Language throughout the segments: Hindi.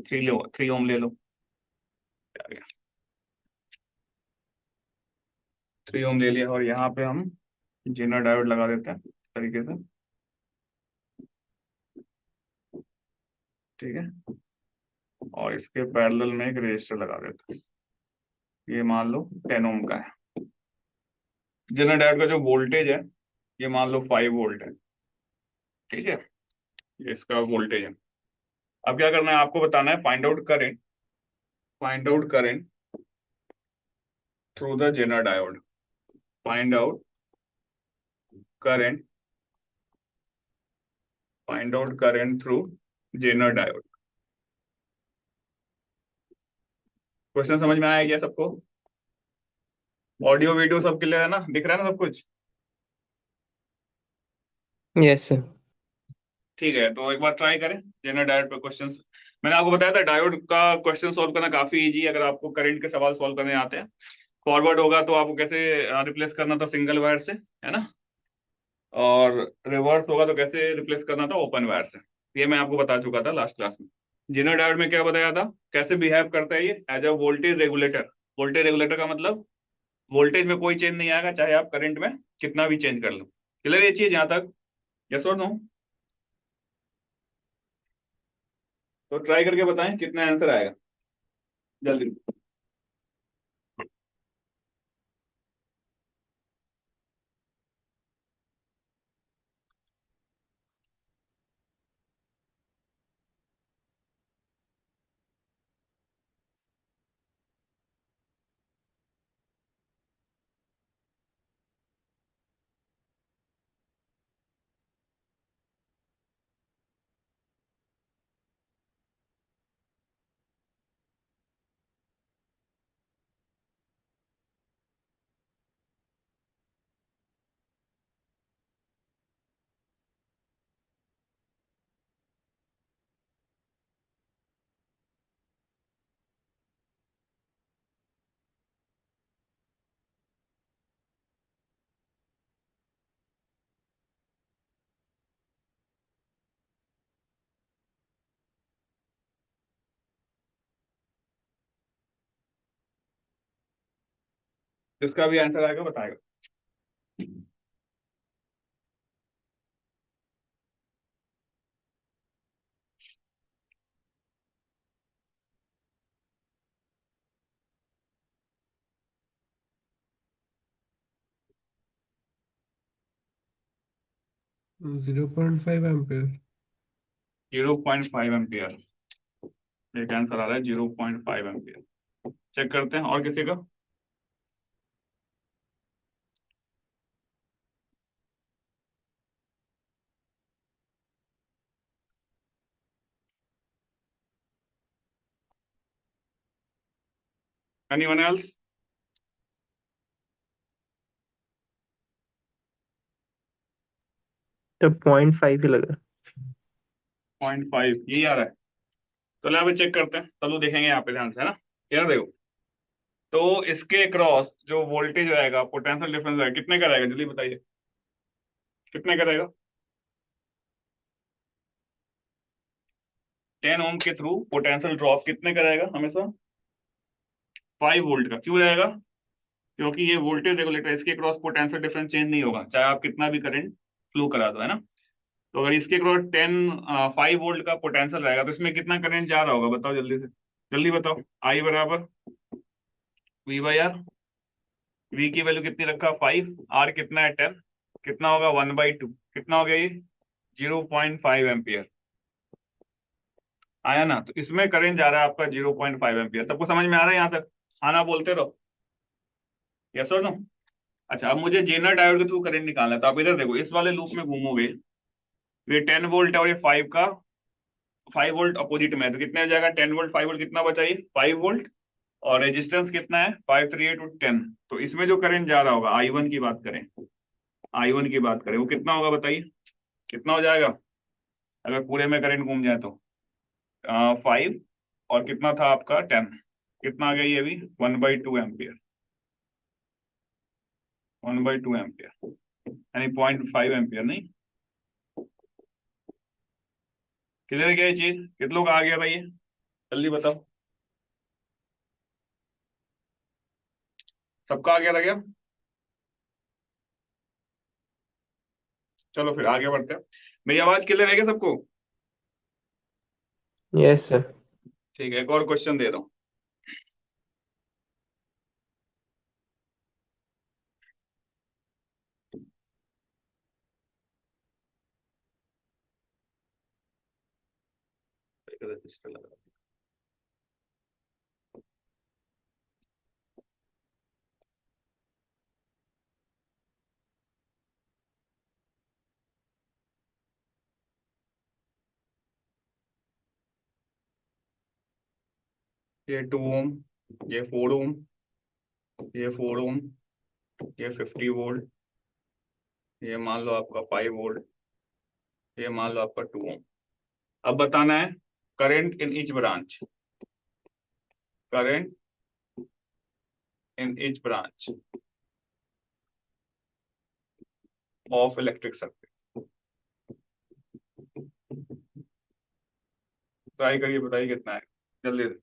थ्री ओम ले लो। क्या आ गया? 3 ओम ले लिया, और यहाँ पे हम जेनर डायोड लगा देते हैं इस तरीके से। ठीक है, और इसके पैरेलल में एक रेजिस्टर लगा देते हैं। ये मान लो 10 ओम का है। जेनर डायोड का जो वोल्टेज है, ये मान लो 5 वोल्ट है। ठीक है, ये इसका वोल्टेज है। अब क्या करना है, आपको बताना है find out current. Find out current through the zener diode. Find out current. Find out current through zener diode. Question समझ में आया क्या सबको? ऑडियो वीडियो सब क्लियर है ना, दिख रहा है ना सब कुछ? Yes sir. ठीक है, तो एक बार ट्राई करें जेनर डायोड पे क्वेश्चंस। मैंने आपको बताया था डायोड का क्वेश्चन सॉल्व करना काफी इजी है, अगर आपको करंट के सवाल सॉल्व करने आते हैं। फॉरवर्ड होगा तो आपको कैसे रिप्लेस करना था सिंगल वायर से, है ना? और रिवर्स होगा तो कैसे रिप्लेस करना था ओपन वायर से। ये मैं आपको बता चुका था लास्ट क्लास में। जेनर डायोड में क्या बताया था, कैसे बिहेव करता है ये as a voltage regulator. Voltage regulator का मतलब वोल्टेज में कोई चेंज नहीं आएगा, चाहे आप करंट में कितना भी चेंज कर लो। क्लियर ये चीज यहाँ तक? यस और नो? तो ट्राई करके बताएं कितना आंसर आएगा जल्दी। जिसका भी आंसर आएगा बताएगा। 0.5 एम्पियर। 0.5 एम्पियर। एक आंसर आ रहा है 0.5 एम्पियर। चेक करते हैं और किसी का। Anyone else? तो 0.5 ही लगा। 0.5 यही आ रहा है। चलो यहाँ पे चेक करते हैं, चलो देखेंगे यहाँ पे ध्यान से, है ना? यार देखो, तो इसके क्रॉस जो वोल्टेज रहेगा, पोटेंशियल डिफरेंस रहेगा, कितने का रहेगा जल्दी बताइए, कितने का रहेगा? 10 ओम के थ्रू पोटेंशियल ड्रॉप कितने का रहेगा हमेशा? 5 वोल्ट का। क्यों रहेगा? क्योंकि ये वोल्टेज रेगुलेटर, इसके क्रॉस पोटेंशियल डिफरेंस चेंज नहीं होगा चाहे आप कितना भी करंट फ्लो करा दो, है ना? तो अगर इसके क्रॉस 5 वोल्ट का पोटेंशियल रहेगा तो इसमें कितना करंट जा रहा होगा, बताओ जल्दी से, जल्दी बताओ। आई बराबर V/R। V की वैल्यू कितनी रखा, 5। R कितना है, 10। कितना होगा, 1/2। कितना हो गया ये? 0.5 एम्पियर। आया ना? तो इसमें करंट जा रहा है आपका 0.5 एम्पियर। सबको समझ में आ रहा है यहाँ तक? आना बोलते रहो, यस और नो? अच्छा, अब मुझे जेनर डायोड के थ्रू करंट निकालना है, तो आप इधर देखो, इस वाले लूप में घूमोगे। ये 10 वोल्ट है और ये 5 वोल्ट अपोजिट में है, तो कितने हो जाएगा? 10 वोल्ट 5 वोल्ट कितना बचाइए, 5 वोल्ट। और रेजिस्टेंस कितना है, 538/10। तो इसमें जो करंट जा रहा होगा, I1 की बात करें, I1 की बात करें, वो कितना होगा बताइए, कितना हो जाएगा अगर पूरे में करंट घूम जाए तो? 5, और कितना था आपका, 10। कितना आ गया ये भी? 1/2 एम्पियर। 1/2 एम्पियर यानी 0.5 एम्पियर, नहीं? किधर गया ये चीज, कितनों का आ गया था ये? जल्दी बताओ। सबका आ गया था क्या? चलो फिर आगे बढ़ते हैं। मेरी आवाज क्लियर है क्या सबको? Yes sir. ठीक है, एक और क्वेश्चन दे रहा हूँ। ये 2 ओम, ये 4 ओम, ये 4 ओम, ये 50 वोल्ट, ये मान लो आपका 5 वोल्ट, ये मान लो आपका 2 ओम। अब बताना है current in each branch, current in each branch of electric circuit. Try करिए, बताइए कितना है जल्दी से।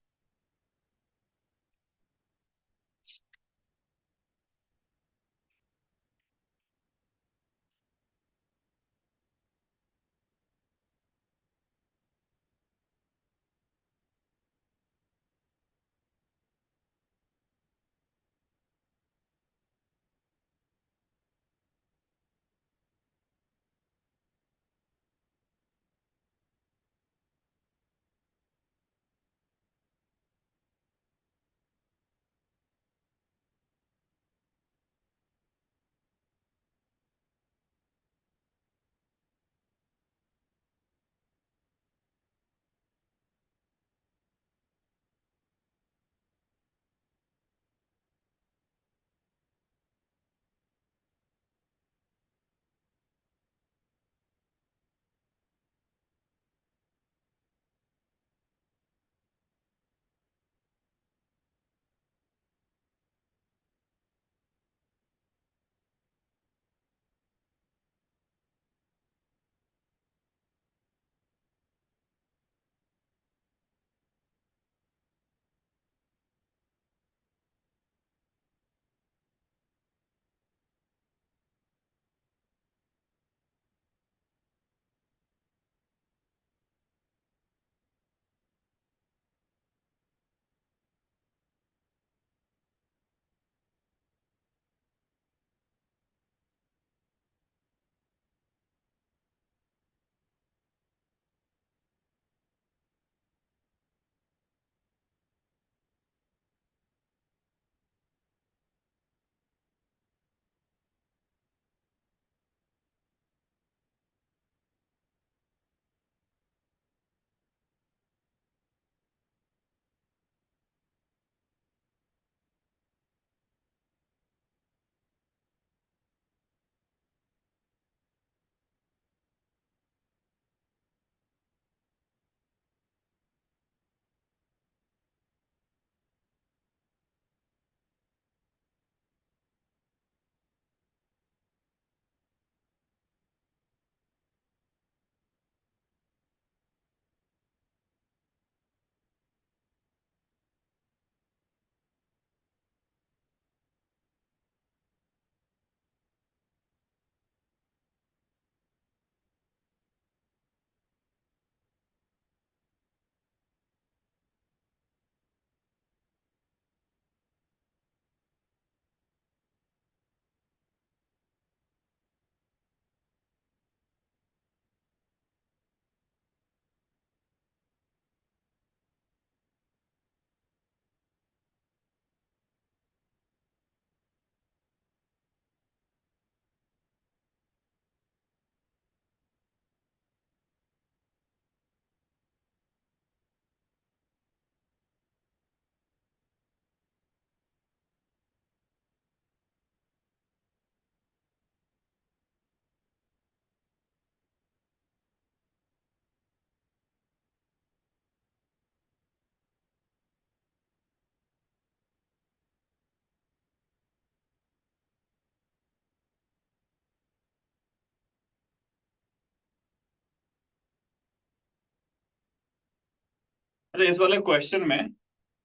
अच्छा, इस वाले क्वेश्चन में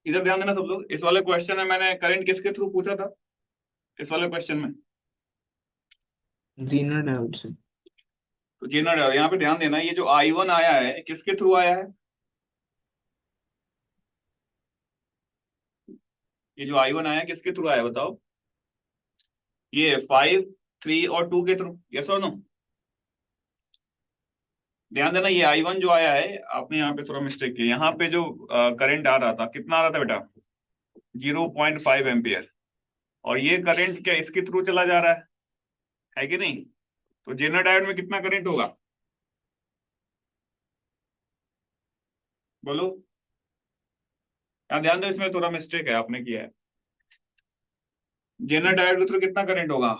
इधर ध्यान देना सब लोग, इस वाले क्वेश्चन में मैंने करंट किसके थ्रू पूछा था? इस वाले क्वेश्चन में जीना डायोड से। तो जेनर यहाँ पे ध्यान देना, ये जो I1 आया है किसके थ्रू आया है? ये जो I1 आया है किसके थ्रू आया है बताओ? ये 5, 3 और 2 के थ्रू, यस और नो? ध्यान देना, ये I1 जो आया है, आपने यहाँ पे थोड़ा मिस्टेक किया, यहाँ पे जो करंट आ रहा था कितना आ रहा था बेटा? 0.5 एम्पियर। और ये करंट क्या इसके थ्रू चला जा रहा है कि नहीं? तो जेनर डायोड में कितना करंट होगा बोलो? यहाँ ध्यान दो, इसमें थोड़ा मिस्टेक है आपने किया है। जेनर डायोड के थ्रू कितना करंट होगा?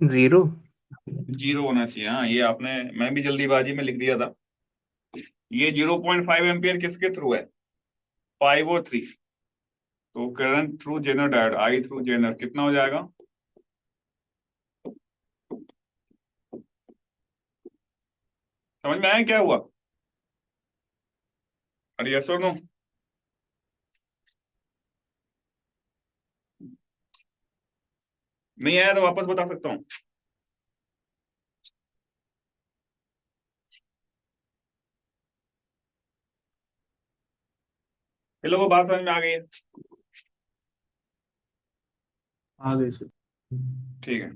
जीरो। 0 होना चाहिए। हाँ, ये आपने, मैं भी जल्दीबाजी में लिख दिया था। ये 0.5 एम्पियर किसके थ्रू है? 5 और 3। तो करंट थ्रू जेनर डायोड, आई थ्रू जेनर कितना हो जाएगा? समझ में आया क्या हुआ? अरे यस और नो? नहीं आया तो वापस बता सकता हूँ। ये लोगों को बात समझ में आ गई है? आ गए सर। ठीक है,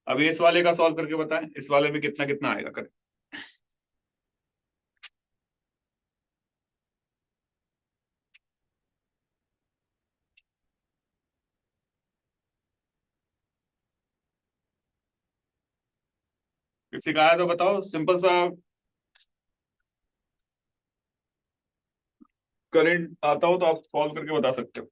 अभी इस वाले का सॉल्व करके बताएं, इस वाले में कितना कितना आएगा कर। किसी का आया तो बताओ, सिंपल सा करंट आता हो तो आप सॉल्व करके बता सकते हो।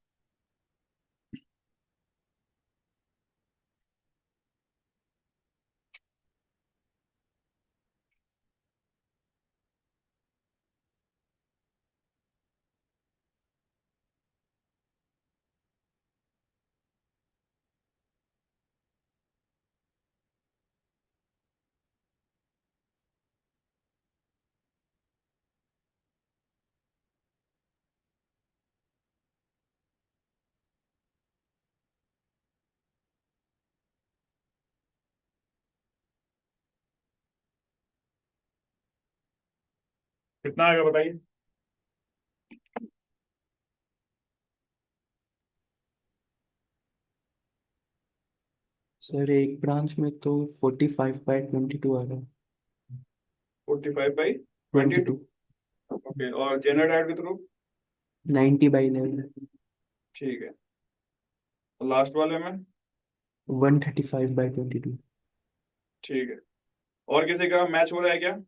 कितना आएगा बताइए? सर एक ब्रांच में तो 45/22 आ रहा है। 45/22। 22। ओके, और जेनर डायोड के थ्रू? 90/11। ठीक है, तो लास्ट वाले में? 135/22। ठीक है, और किसी का मैच हो रहा है क्या?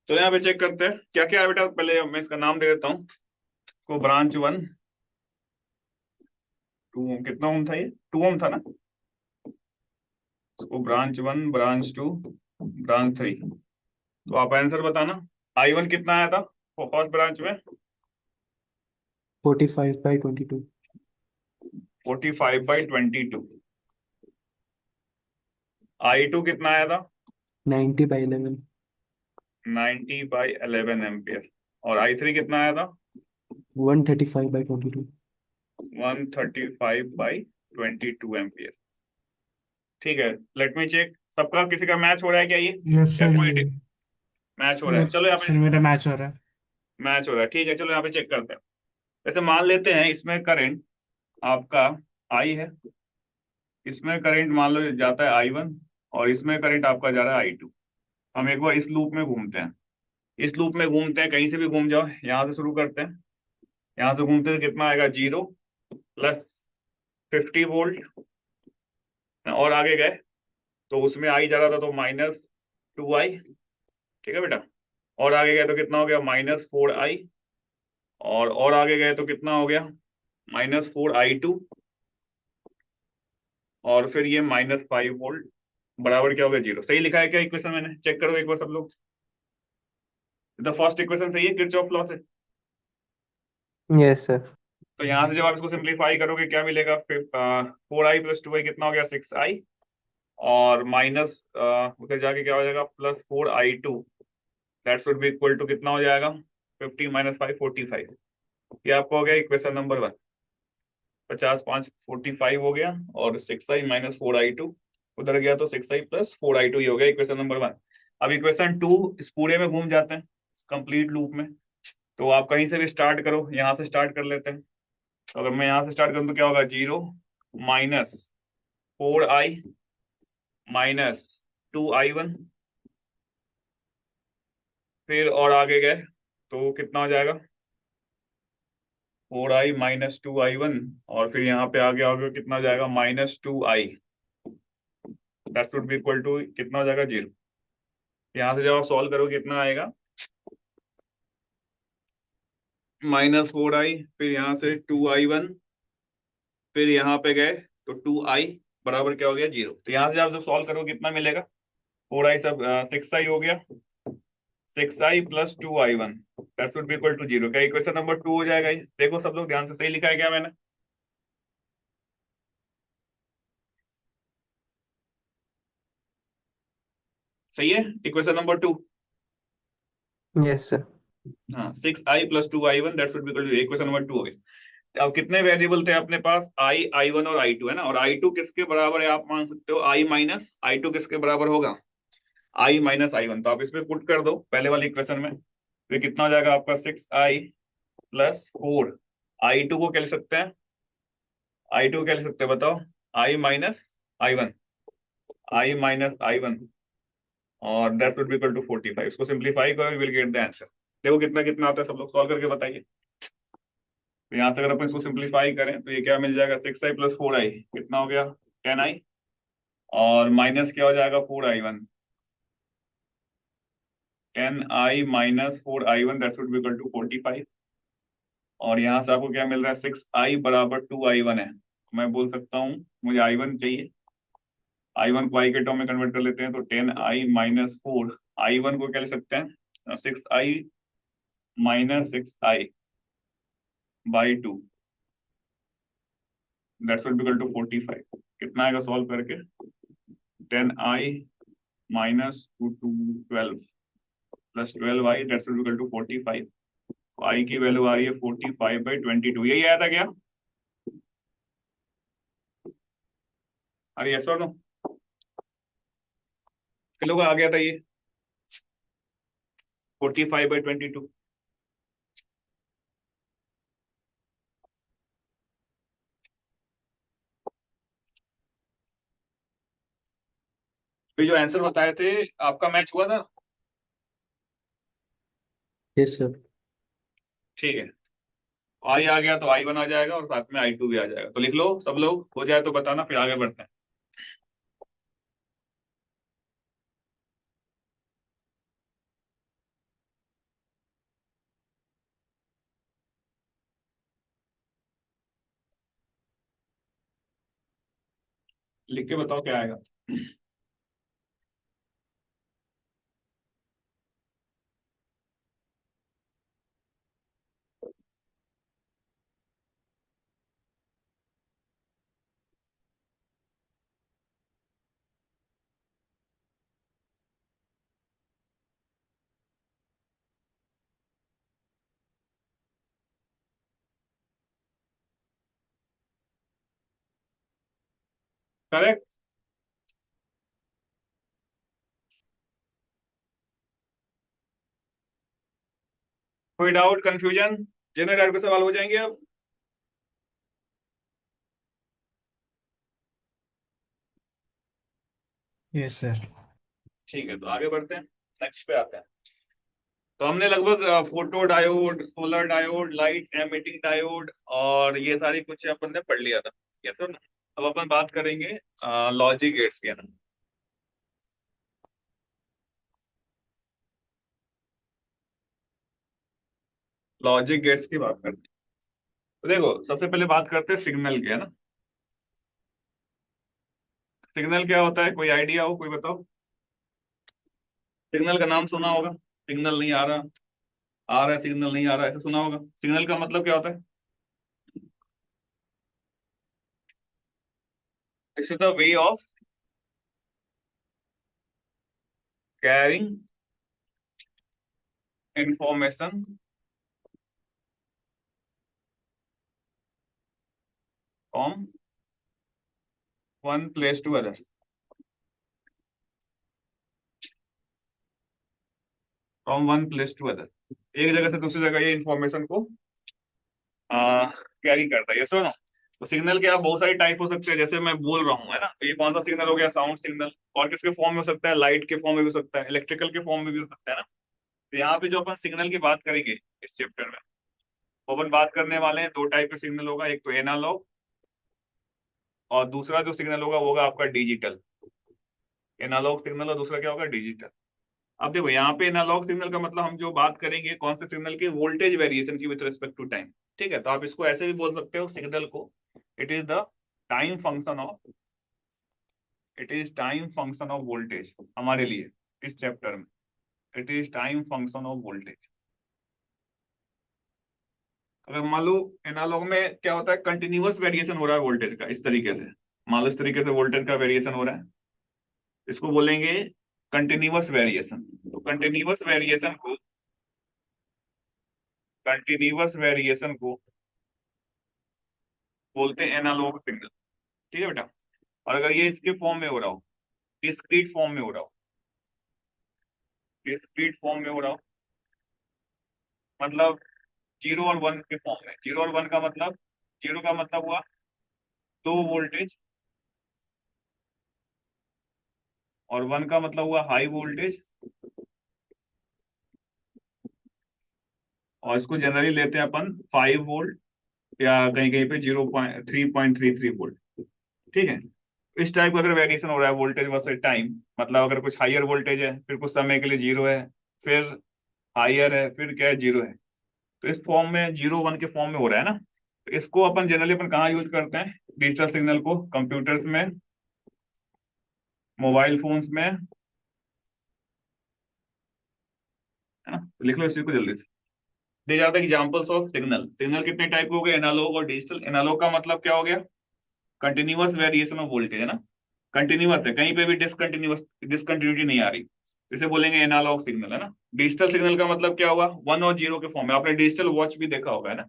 तो यहाँ पे चेक करते हैं क्या क्या है बेटा, पहले मैं इसका नाम दे देता हूँ। को ब्रांच 1, 2 ओम, कितना ओम था ये? 2 ओम था ना? तो ब्रांच 1, ब्रांच 2, ब्रांच 3। तो आप आंसर बताना। I1 कितना आया था फर्स्ट ब्रांच में? 45/22। 45/22। I2 कितना आया था? 90/11। 90/11 एम्पियर। और I3 कितना आया था? 135/22। 135/22 एम्पियर। ठीक है, लेट मी चेक, सबका किसी का मैच हो रहा है क्या ये? यस क्या सर, कोई ये मैच हो रहा है? चलो यहाँ पे सर मेरा मैच हो रहा है। मैच हो रहा है, ठीक है, चलो यहाँ पे चेक करते हैं। वैसे मान लेते हैं इसमें करंट आपका I है, इसमें करंट मान लो जाता है I1, और इसमें करंट आपका जा रहा है I2। हम एक बार इस लूप में घूमते हैं, इस लूप में घूमते हैं, कहीं से भी घूम जाओ, यहाँ से शुरू करते हैं। यहाँ से घूमते हैं तो कितना आएगा? 0 प्लस 50 वोल्ट। और आगे गए तो उसमें आई जा रहा था तो -2I। ठीक है बेटा, और आगे गए तो कितना हो गया? -4I। और आगे गए तो कितना हो गया? -4I2। और फिर ये -5 वोल्ट बराबर क्या हो गया? 0। सही लिखा है क्या इक्वेशन? मैंने चेक करो एक बार सब लोग। द फर्स्ट इक्वेशन सही है किरचॉफ लॉ से? Yes sir. तो यहां से जब आप इसको सिंप्लीफाई करोगे क्या मिलेगा, फिर 4i प्लस 2i कितना हो गया, 6i, और माइनस उधर जाके क्या हो जाएगा, plus 4i2, that should be equal to कितना हो जाएगा, 50 - 5 45। ये आपको हो गया इक्वेशन नंबर 1। 50 - 5 45 हो गया, और 6i माइनस 4i2 उधर गया तो 6i प्लस 4i2, ये हो गया इक्वेशन नंबर 1। अब इक्वेशन 2 इस पूरे में घूम जाते हैं कंप्लीट लूप में। तो आप कहीं से भी स्टार्ट करो, यहाँ से स्टार्ट कर लेते हैं। तो अगर मैं यहाँ से स्टार्ट करूँ तो क्या होगा, 0 माइनस 4i माइनस 2i1, फिर और आगे गए तो कितना हो जाएगा, 4i माइनस 2i1, और फिर यहाँ पे आगे आगे कितना हो जाएगा, -2i, that should be equal to कितना हो जाएगा, 0। यहाँ से जब आप सॉल्व करोगे कितना आएगा, -4i, फिर यहाँ से 2i1, फिर यहाँ पे गए तो 2i बराबर क्या हो गया, 0। तो यहाँ से आप जब सॉल्व करोगे कितना मिलेगा, 4i सब 6i हो गया, 6i plus 2i1, that should be equal to 0। क्या इक्वेशन नंबर 2 हो जाएगा ये? देखो सब लोग ध्यान से, सही लिखा है क्या मैंने? सही है इक्वेशन नंबर 2। Yes sir. हाँ, 6i plus 2i1 that should be equal to, equation number 2 हो गई। अब कितने वेरिएबल थे अपने पास, i i1 और i2 है ना, और i2 किसके बराबर है आप मान सकते हो, i माइनस i2 किसके बराबर होगा, i माइनस i1। तो आप इसमें पुट कर दो पहले वाली इक्वेशन में, फिर कितना हो जाएगा आपका, 6i प्लस 4, i2 को क्या लिख सकते हैं, i2 को क्या लिख सकते हैं बताओ, i minus i1, i minus i1, और that would be equal to 45। इसको सिंप्लीफाई करो, you will get the answer. देखो कितना कितना आता है, सब लोग सॉल्व करके बताइए। तो यहाँ से अगर अपन इसको सिंप्लीफाई करें तो ये क्या मिल जाएगा, 6i प्लस 4i कितना हो गया, 10i, और माइनस क्या हो जाएगा, 4i1, 10i minus 4i1 that should be equal to 45। और यहाँ से आपको क्या मिल रहा है, 6i बराबर 2i1 है। मैं बोल सकता हूँ मुझे i1 चाहिए, i1 को i के टर्म में कन्वर्ट कर लेते हैं, तो 10i माइनस 4, i1 को क्या ले सकते हैं, 6i minus 6i by 2, that's will equal to 45। कितना आएगा सॉल्व करके, 10i minus 12 plus 12i that's will equal to 45। i की वैल्यू आ रही है 45/22, यही आया था क्या, अरे यस और नो, किलो का आ गया था ये 45/22। फिर जो आंसर बताए थे आपका मैच हुआ था, Yes, sir. ठीक है। आई आ गया तो i1 आ जाएगा, और साथ में i2 भी आ जाएगा। तो लिख लो सब लोग, हो जाए तो बताना, फिर आगे बढ़ते हैं। लिख के बताओ क्या आएगा। करेक्ट। कोई डाउट कंफ्यूजन, जनरल डाउट के सवाल हो जाएंगे अब। Yes sir. ठीक है, तो आगे बढ़ते हैं, नेक्स्ट पे आते हैं। तो हमने लगभग photo diode, solar diode, light emitting diode, और ये सारी कुछ अपन ने पढ़ लिया था, यस सर। अब अपन बात करेंगे लॉजिक गेट्स के ना। लॉजिक गेट्स की बात करते हैं। तो देखो सबसे पहले बात करते हैं सिग्नल की, है ना। सिग्नल क्या होता है, कोई आइडिया हो, कोई बताओ। सिग्नल का नाम सुना होगा, सिग्नल नहीं आ रहा, आ रहा है सिग्नल नहीं आ रहा, ऐसा सुना होगा। सिग्नल का मतलब क्या होता है, this is the way of carrying information from one place to other, from one place to other, एक जगह से दूसरी जगह ये इंफॉर्मेशन को कैरी करता है। ये सुनो, तो सिग्नल के आप बहुत सारी टाइप हो सकते हैं, जैसे मैं बोल रहा हूँ, है ना, तो ये कौन सा सिग्नल हो गया, साउंड सिग्नल। और किसके फॉर्म में हो सकता है, लाइट के फॉर्म में भी हो सकता है, इलेक्ट्रिकल के फॉर्म में भी हो सकता है ना। तो यहाँ पे जो अपन सिग्नल की बात करेंगे इस चैप्टर में, वो अपन बात करने वाले हैं दो टाइप का सिग्नल होगा, एक तो एनालॉग, और दूसरा जो सिग्नल होगा वो होगा आपका डिजिटल। एनालॉग सिग्नल और दूसरा क्या होगा, डिजिटल। अब देखो यहाँ पे एनालॉग सिग्नल का मतलब हम जो बात करेंगे कौन से सिग्नल की, वोल्टेज वेरिएशन की विद रिस्पेक्ट टू टाइम। ठीक है, तो आप इसको ऐसे भी बोल सकते हो सिग्नल को, it is the time function of, it is time function of voltage हमारे लिए इस चैप्टर में, it is time function of voltage. अगर मान लो एनालॉग में क्या होता है, कंटिन्यूअस वेरिएशन हो रहा है वोल्टेज का, इस तरीके से मान लो, इस तरीके से वोल्टेज का वेरिएशन हो रहा है, इसको बोलेंगे कंटिन्यूअस वेरिएशन। तो कंटिन्यूअस वेरिएशन को बोलते हैं एनालॉग सिग्नल। ठीक है बेटा। और अगर ये इसके फॉर्म में हो रहा हो, डिस्क्रीट फॉर्म में हो रहा हो, डिस्क्रीट फॉर्म में हो रहा हो, मतलब जीरो और वन के फॉर्म में, जीरो और वन का मतलब, जीरो का मतलब हुआ लो वोल्टेज, और वन का मतलब हुआ हाई वोल्टेज, और इसको जनरली लेते हैं अपन 5 वोल्ट, या कहीं कहीं पे 0.333 वोल्ट। ठीक है, इस टाइप का अगर वेरिएशन हो रहा है वोल्टेज वर्सेस टाइम, मतलब अगर कुछ हायर वोल्टेज है, फिर कुछ समय के लिए जीरो है, फिर हायर है, फिर क्या है, जीरो है, तो इस फॉर्म में जीरो वन के फॉर्म में हो रहा है ना, तो इसको अपन जनरली अपन कहाँ यूज करते हैं, डिजिटल सिग्नल को कंप्यूटर्स में, मोबाइल फोन्स में, है ना। तो लिख लो इसी को जल्दी से। They are the examples of signal. Signal कितने टाइप के हो गए, एनालॉग और डिजिटल। एनालॉग का मतलब क्या हो गया, कंटिन्यूअस वेरिएशन ऑफ वोल्टेज, है ना, कंटिन्यूअस है, कहीं पे भी डिसकंटिन्यूटी नहीं आ रही, इसे बोलेंगे एनालॉग सिग्नल, है ना। डिजिटल सिग्नल का मतलब क्या हुआ, वन और जीरो के फॉर्म में, आपने डिजिटल वॉच भी देखा होगा, है ना।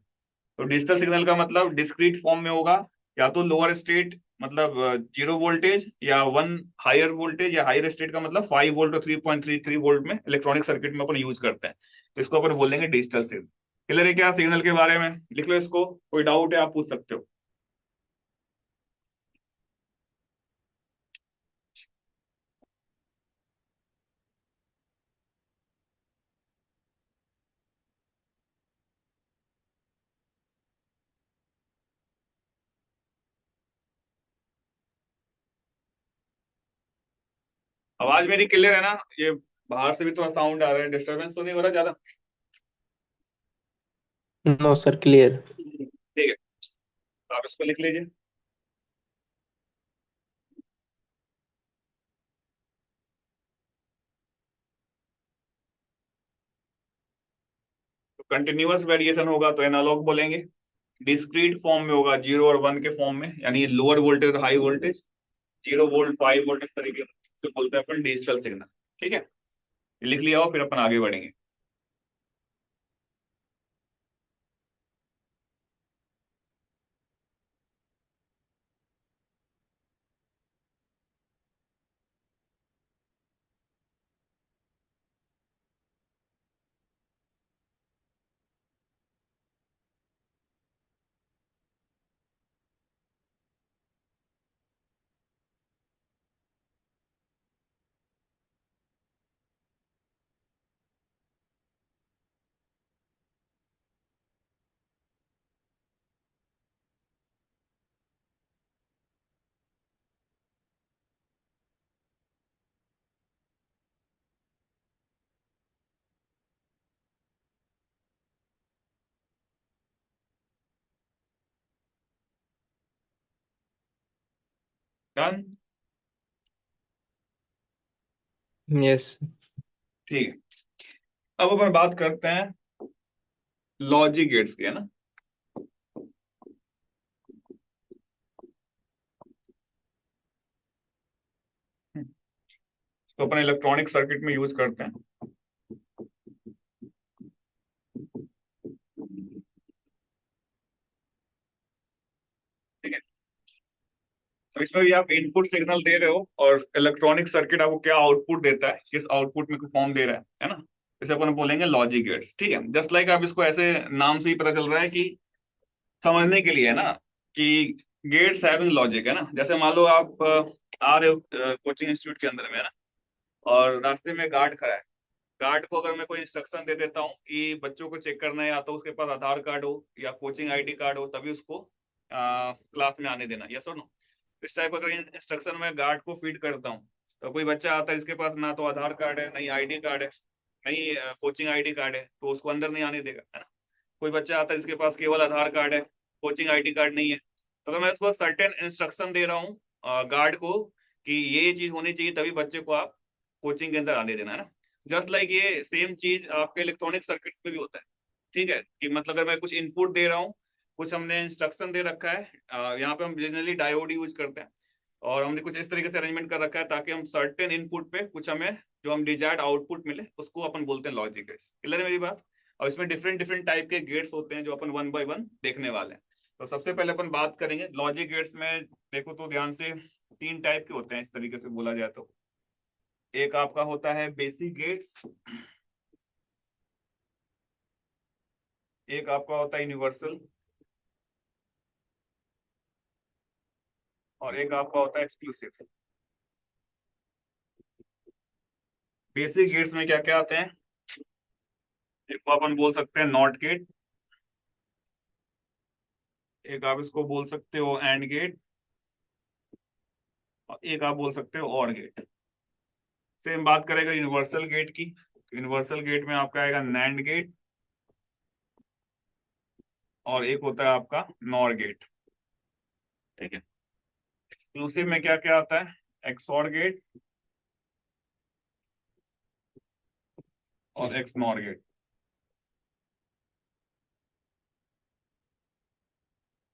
तो डिजिटल सिग्नल का मतलब डिस्क्रीट फॉर्म में होगा, या तो लोअर स्टेट मतलब जीरो वोल्टेज, या वन हायर वोल्टेज, या हायर स्टेट का मतलब 5 वोल्ट और 3.33 वोल्ट में इलेक्ट्रॉनिक सर्किट में अपन यूज करते हैं, तो इसको अपन बोलेंगे डिजिटल सिग्नल। क्लियर है क्या सिग्नल के बारे में, लिख लो इसको, कोई डाउट है आप पूछ सकते हो। आवाज मेरी क्लियर है ना, ये बाहर से भी थोड़ा साउंड आ रहा है, डिस्टरबेंस तो नहीं हो रहा ज्यादा। No sir, clear. ठीक है, तो आप इसको लिख लीजिए। तो कंटिन्यूअस वेरिएशन होगा तो एनालॉग बोलेंगे, डिस्क्रीट फॉर्म में होगा जीरो और वन के फॉर्म में, यानी लोअर वोल्टेज और हाई वोल्टेज, 0 वोल्ट 5 वोल्ट, इस तरीके से बोलते हैं अपन डिजिटल सिग्नल। ठीक है, ये लिख लिया हो, फिर अपन आगे बढ़ेंगे। डन। यस। ठीक है, अब अपन बात करते हैं लॉजिक गेट्स की, है ना। तो अपन इलेक्ट्रॉनिक सर्किट में यूज करते हैं। ठीक है, तो इसमें भी आप इनपुट सिग्नल दे रहे हो और इलेक्ट्रॉनिक सर्किट आपको क्या आउटपुट देता है, किस आउटपुट में फॉर्म दे रहा है ना। इसे अपन बोलेंगे लॉजिक गेट्स। ठीक है, जस्ट लाइक आप इसको ऐसे नाम से ही पता चल रहा है कि समझने के लिए है ना, कि गेट्स हैविंग लॉजिक है ना। जैसे मान लो आप आ रहे हो कोचिंग इंस्टीट्यूट के अंदर में है ना, और रास्ते में गार्ड खड़ा है। गार्ड को अगर मैं कोई इंस्ट्रक्शन दे देता हूँ कि बच्चों को चेक करना है, या तो उसके पास आधार कार्ड हो या कोचिंग आईडी कार्ड हो, तभी उसको क्लास में आने देना, यस और नो। इस टाइप अगर इंस्ट्रक्शन मैं गार्ड को फीड करता हूँ, तो कोई बच्चा आता है जिसके पास ना तो आधार कार्ड है, नहीं आईडी कार्ड है, नहीं कोचिंग आईडी कार्ड है, तो उसको अंदर नहीं आने देगा, है ना। कोई बच्चा आता है जिसके पास केवल आधार कार्ड है, कोचिंग आईडी कार्ड नहीं है, तो अगर मैं उसको सर्टेन इंस्ट्रक्शन दे रहा हूँ गार्ड को कि ये चीज होनी चाहिए, तभी बच्चे को आप कोचिंग के अंदर आने देना, है ना। जस्ट लाइक ये सेम चीज आपके इलेक्ट्रॉनिक सर्किट्स में भी होता है। ठीक है, कि मतलब अगर मैं कुछ इनपुट दे रहा हूँ, कुछ हमने इंस्ट्रक्शन दे रखा है, यहाँ पे हम जनरली डायोड यूज करते हैं, और हमने कुछ इस तरीके से अरेंजमेंट कर रखा है ताकि हम सर्टेन इनपुट पे कुछ हमें जो हम डिजायर्ड आउटपुट मिले, उसको अपन बोलते हैं लॉजिक गेट्स। क्लियर है मेरी बात। और इसमें डिफरेंट डिफरेंट टाइप के गेट्स होते हैं जो अपन वन बाय वन देखने वाले हैं। तो सबसे पहले अपन बात करेंगे लॉजिक गेट्स में। देखो तो ध्यान से, तीन टाइप के होते हैं इस तरीके से बोला जाए तो। एक आपका होता है बेसिक गेट्स, एक आपका होता है यूनिवर्सल, और एक आपका होता है एक्सक्लूसिव। बेसिक गेट्स में क्या क्या आते हैं? एक को अपन बोल सकते हैं नॉट गेट, एक आप इसको बोल सकते हो एंड गेट, और एक आप बोल सकते हो और गेट। सेम बात करेगा यूनिवर्सल गेट की। यूनिवर्सल गेट में आपका आएगा नैंड गेट, और एक होता है आपका नॉर गेट। ठीक है, एक्सक्लूसिव में क्या क्या आता है? एक्सऑर गेट और एक्स नॉर गेट।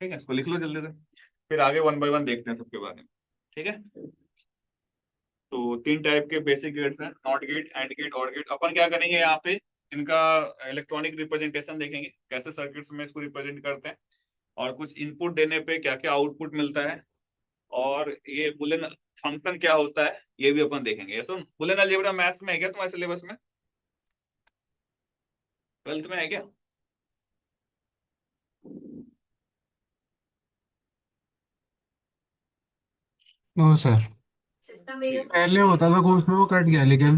ठीक है, इसको लिख लो जल्दी से, फिर आगे वन बाय वन देखते हैं सबके बारे में। ठीक है, तो तीन टाइप के बेसिक गेट्स हैं, not gate, and gate, or gate. अपन क्या करेंगे यहाँ पे, इनका इलेक्ट्रॉनिक रिप्रेजेंटेशन देखेंगे, कैसे सर्किट्स में इसको रिप्रेजेंट करते हैं, और कुछ इनपुट देने पे क्या क्या आउटपुट मिलता है, और ये बुलियन फंक्शन क्या होता है, ये भी अपन देखेंगे। ये सुन, बुलियन अलजेब्रा मैथ्स में है क्या तुम्हारे सिलेबस में? 12th में है क्या? नो सर, पहले होता था कोर्स में, वो कट गया लेकिन।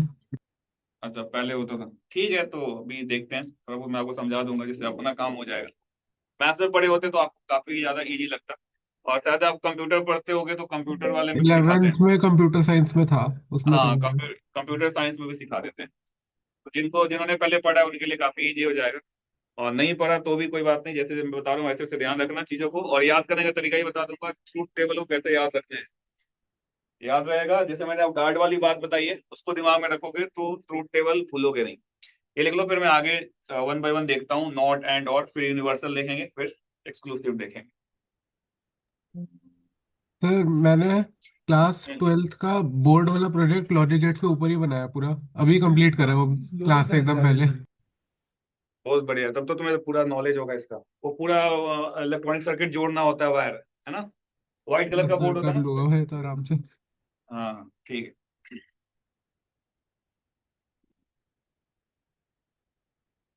अच्छा, पहले होता था। ठीक है, तो अभी देखते हैं, थोड़ा बहुत मैं आपको समझा दूंगा जिससे अपना काम हो जाएगा। मैथ्स में पढ़े होते तो आपको काफी ज्यादा इजी लगता, और शायद आप कंप्यूटर पढ़ते होगे तो कंप्यूटर वाले में भी सिखाते 11th हैं। में कंप्यूटर साइंस में था, उसमें हाँ, पढ़ा था। कंप्यूटर साइंस में भी सिखा देते हैं। तो जिन्होंने पहले पढ़ा है उनके लिए काफी इजी हो जाएगा, और नहीं पढ़ा तो भी कोई बात नहीं, जैसे मैं बता रहा हूँ वैसे से ध्यान रखना चीजों को, और याद करने का तरीका ही बता दूंगा, ट्रूथ टेबल को कैसे याद रखना है। याद रहेगा, जैसे मैंने अब गार्ड वाली बात बताई है, उसको दिमाग में रखोगे तो ट्रूथ टेबल भूलोगे नहीं। ये लिख लो, फिर मैं आगे वन बाय वन देखता हूँ। नॉट, एंड, और, फिर यूनिवर्सल देखेंगे, फिर एक्सक्लूसिव देखेंगे। सर मैंने क्लास हम्म, 12th का बोर्ड वाला प्रोजेक्ट लॉजिक गेट्स के ऊपर ही बनाया पूरा, अभी कंप्लीट करा वो क्लास से एकदम पहले। बहुत बढ़िया, तब तो तुम्हें पूरा नॉलेज होगा इसका। वो पूरा इलेक्ट्रॉनिक सर्किट जोड़ना होता है, वायर, है ना। व्हाइट कलर बस का सर बोर्ड होता है कर ना उसपे। लूंगा भाई तो आराम से। हाँ ठीक है,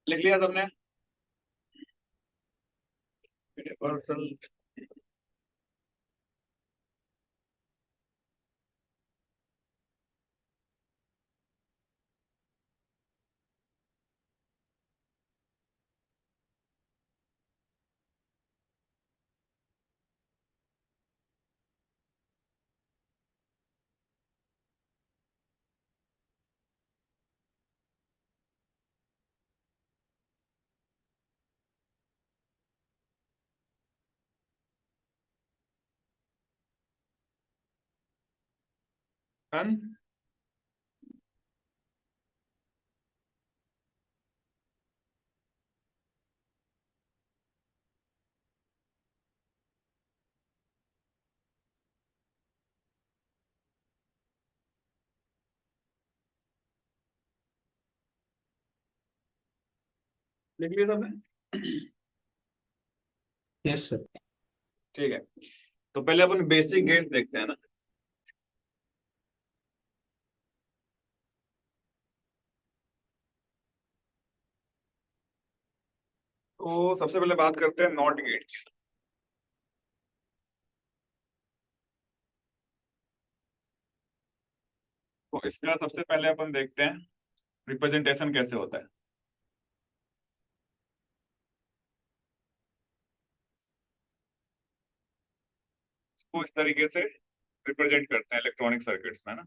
लिख लिया सबने? Universal, done. लिख लिया सबने? Yes sir. ठीक है, तो पहले अपन बेसिक गेट देखते हैं ना। तो सबसे पहले बात करते हैं नॉट गेट। तो इसका सबसे पहले अपन देखते हैं रिप्रेजेंटेशन कैसे होता है। तो इस तरीके से रिप्रेजेंट करते हैं इलेक्ट्रॉनिक सर्किट्स में ना।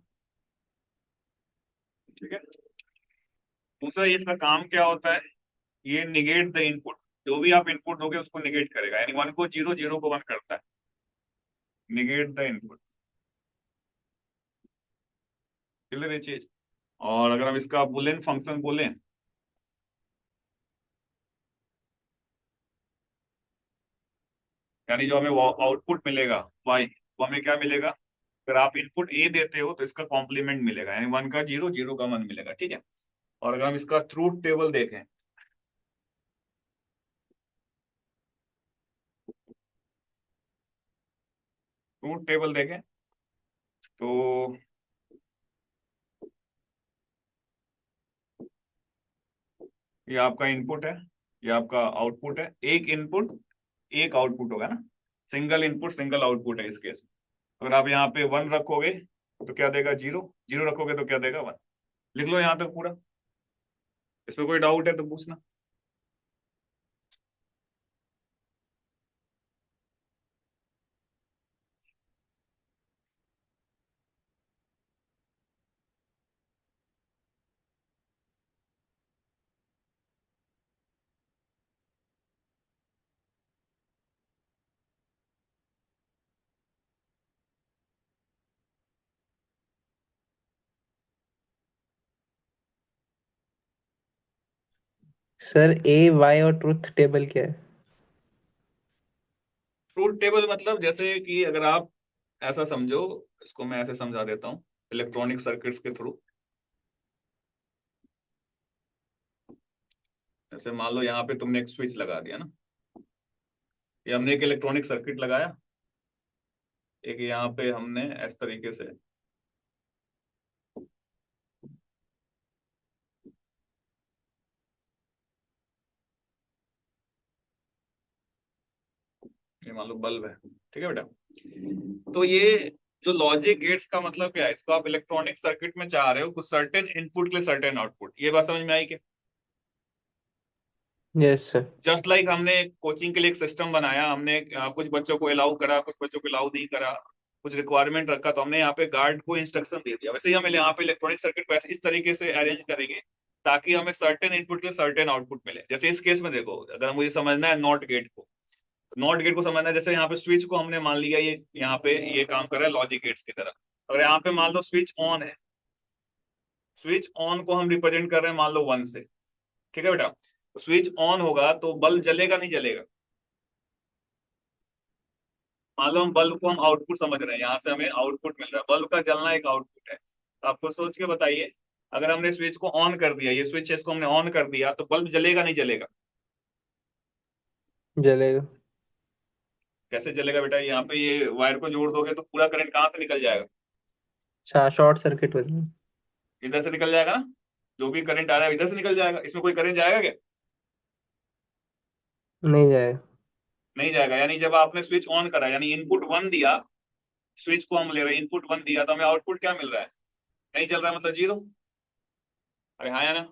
ठीक है, दूसरा ये इसका काम क्या होता है, ये निगेट द इनपुट। जो भी आप इनपुट दोगे उसको निगेट करेगा, यानी वन को जीरो, जीरो को वन करता है। निगेट द इनपुट, क्लियर ये चीज। और अगर हम इसका बुलियन फंक्शन बोलें, यानी जो हमें आउटपुट मिलेगा वाई, वो हमें क्या मिलेगा, अगर आप इनपुट ए देते हो तो इसका कॉम्प्लीमेंट मिलेगा, यानी वन का जीरो, जीरो का वन मिलेगा। ठीक है, और अगर हम इसका ट्रूथ टेबल देखें, ट्रूथ टेबल देखें तो ये आपका इनपुट है, ये आपका आउटपुट है। एक इनपुट एक आउटपुट होगा ना, सिंगल इनपुट सिंगल आउटपुट है इस केस में। अगर आप यहाँ पे वन रखोगे तो क्या देगा, जीरो। जीरो रखोगे तो क्या देगा, वन। लिख लो यहाँ तक पूरा, इसमें कोई डाउट है तो पूछना। सर ए वाई और ट्रुथ टेबल क्या है? ट्रूथ टेबल मतलब जैसे कि अगर आप ऐसा समझो, इसको मैं ऐसे समझा देता हूँ इलेक्ट्रॉनिक सर्किट्स के थ्रू। जैसे मान लो यहाँ पे तुमने एक स्विच लगा दिया ना, ये हमने एक इलेक्ट्रॉनिक सर्किट लगाया, एक यहाँ पे हमने इस तरीके से ये मान लो बल्ब है। ठीक है बेटा, तो ये जो लॉजिक गेट्स का मतलब क्या है, इसको आप इलेक्ट्रॉनिक सर्किट में चाह रहे हो कुछ सर्टेन इनपुट के लिए सर्टेन आउटपुट। ये बात समझ में आई क्या? Yes sir. जस्ट लाइक हमने कोचिंग के लिए एक सिस्टम बनाया, हमने कुछ बच्चों को अलाउ करा, कुछ बच्चों को अलाउ नहीं करा, कुछ रिक्वायरमेंट रखा, तो हमने यहाँ पे गार्ड को इंस्ट्रक्शन दे दिया। वैसे ही हम यहाँ पे इलेक्ट्रॉनिक सर्किट वैसे इस तरीके से अरेंज करेंगे ताकि हमें सर्टेन इनपुट के सर्टेन आउटपुट मिले। जैसे इस केस में देखो, अगर मुझे समझना है नॉट गेट को, नॉट गेट को समझना है, जैसे यहाँ पे स्विच को हमने मान लिया ये यहाँ पे ये काम कर रहा है लॉजिक गेट्स की तरह। अगर यहाँ पे मान लो स्विच ऑन है, स्विच ऑन को हम रिप्रेजेंट कर रहे हैं मान लो वन से। ठीक है बेटा, तो स्विच ऑन होगा तो बल्ब जलेगा नहीं जलेगा? मान लो हम बल्ब को हम आउटपुट समझ रहे हैं, यहाँ से हमें आउटपुट मिल रहा है, बल्ब का जलना एक आउटपुट है। तो आपको सोच के बताइए, अगर हमने स्विच को ऑन कर दिया, ये स्विच है इसको हमने ऑन कर दिया, तो बल्ब जलेगा नहीं जलेगा? जलेगा। कैसे जलेगा बेटा, यहाँ पे ये वायर को जोड़ दोगे तो पूरा करंट कहाँ से निकल जाएगा? अच्छा, शॉर्ट सर्किट हो जाएगा। इधर से निकल जाएगा ना, जो भी करंट आ रहा है इधर से निकल जाएगा। इसमें कोई करंट जाएगा क्या? नहीं जाएगा। नहीं जाएगा। यानी जब आपने स्विच ऑन करा, यानी इनपुट वन दिया, स्विच को हम ले रहे हैं, इनपुट वन दिया, तो हमें आउटपुट क्या मिल रहा है, नहीं चल रहा है, मतलब जीरो। अरे हाँ या ना?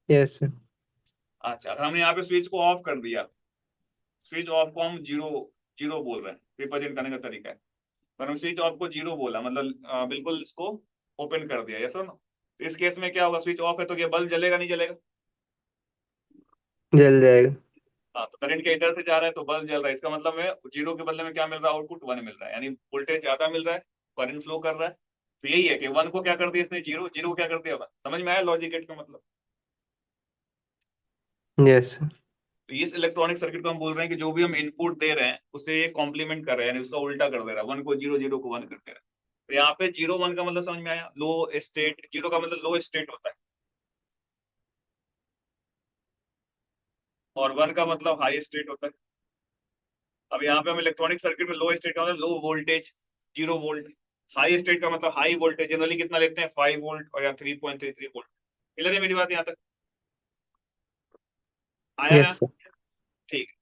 Yes sir. अच्छा, अगर हमने यहाँ पे स्विच को ऑफ कर दिया, स्विच ऑफ को हम जीरो, जीरो बोल रहे हैं, रिप्रेजेंट करने का तरीका है। अगर हम स्विच ऑफ को जीरो बोला मतलब बिल्कुल इसको ओपन कर दिया, यस और नो, तो इस केस में क्या होगा, स्विच ऑफ है तो क्या बल्ब जलेगा नहीं जलेगा? जल जाएगा। हाँ, तो करंट के इधर से जा रहा है तो बल्ब जल रहा है, इसका मतलब है जीरो के बदले में क्या मिल रहा है, आउटपुट वन मिल रहा है, यानी वोल्टेज ज्यादा मिल रहा है, करंट फ्लो कर रहा है। तो यही है कि वन को क्या कर दिया इसने, जीरो, जीरो को क्या कर दिया वन। समझ में आया लॉजिक गेट का मतलब? Yes sir. तो इस इलेक्ट्रॉनिक सर्किट को हम बोल रहे हैं कि जो भी हम इनपुट दे रहे हैं उसे ये कॉम्प्लीमेंट कर रहे हैं, यानी उसका उल्टा कर दे रहा है, वन को जीरो, जीरो को वन कर दे रहा है। तो यहाँ पे जीरो वन का मतलब समझ में आया, लो स्टेट, जीरो का मतलब लो स्टेट होता है। और 1 का मतलब हाई स्टेट होता है। अब यहाँ पे हम इलेक्ट्रॉनिक सर्किट में लो स्टेट का मतलब low voltage, 0 volt. High state का मतलब हाई वोल्टेज, जनरली कितना लेते हैं 5 वोल्ट और या 3.33 वोल्ट। क्लियर है मेरी बात यहाँ तक? आया ना? Yes sir. ठीक है।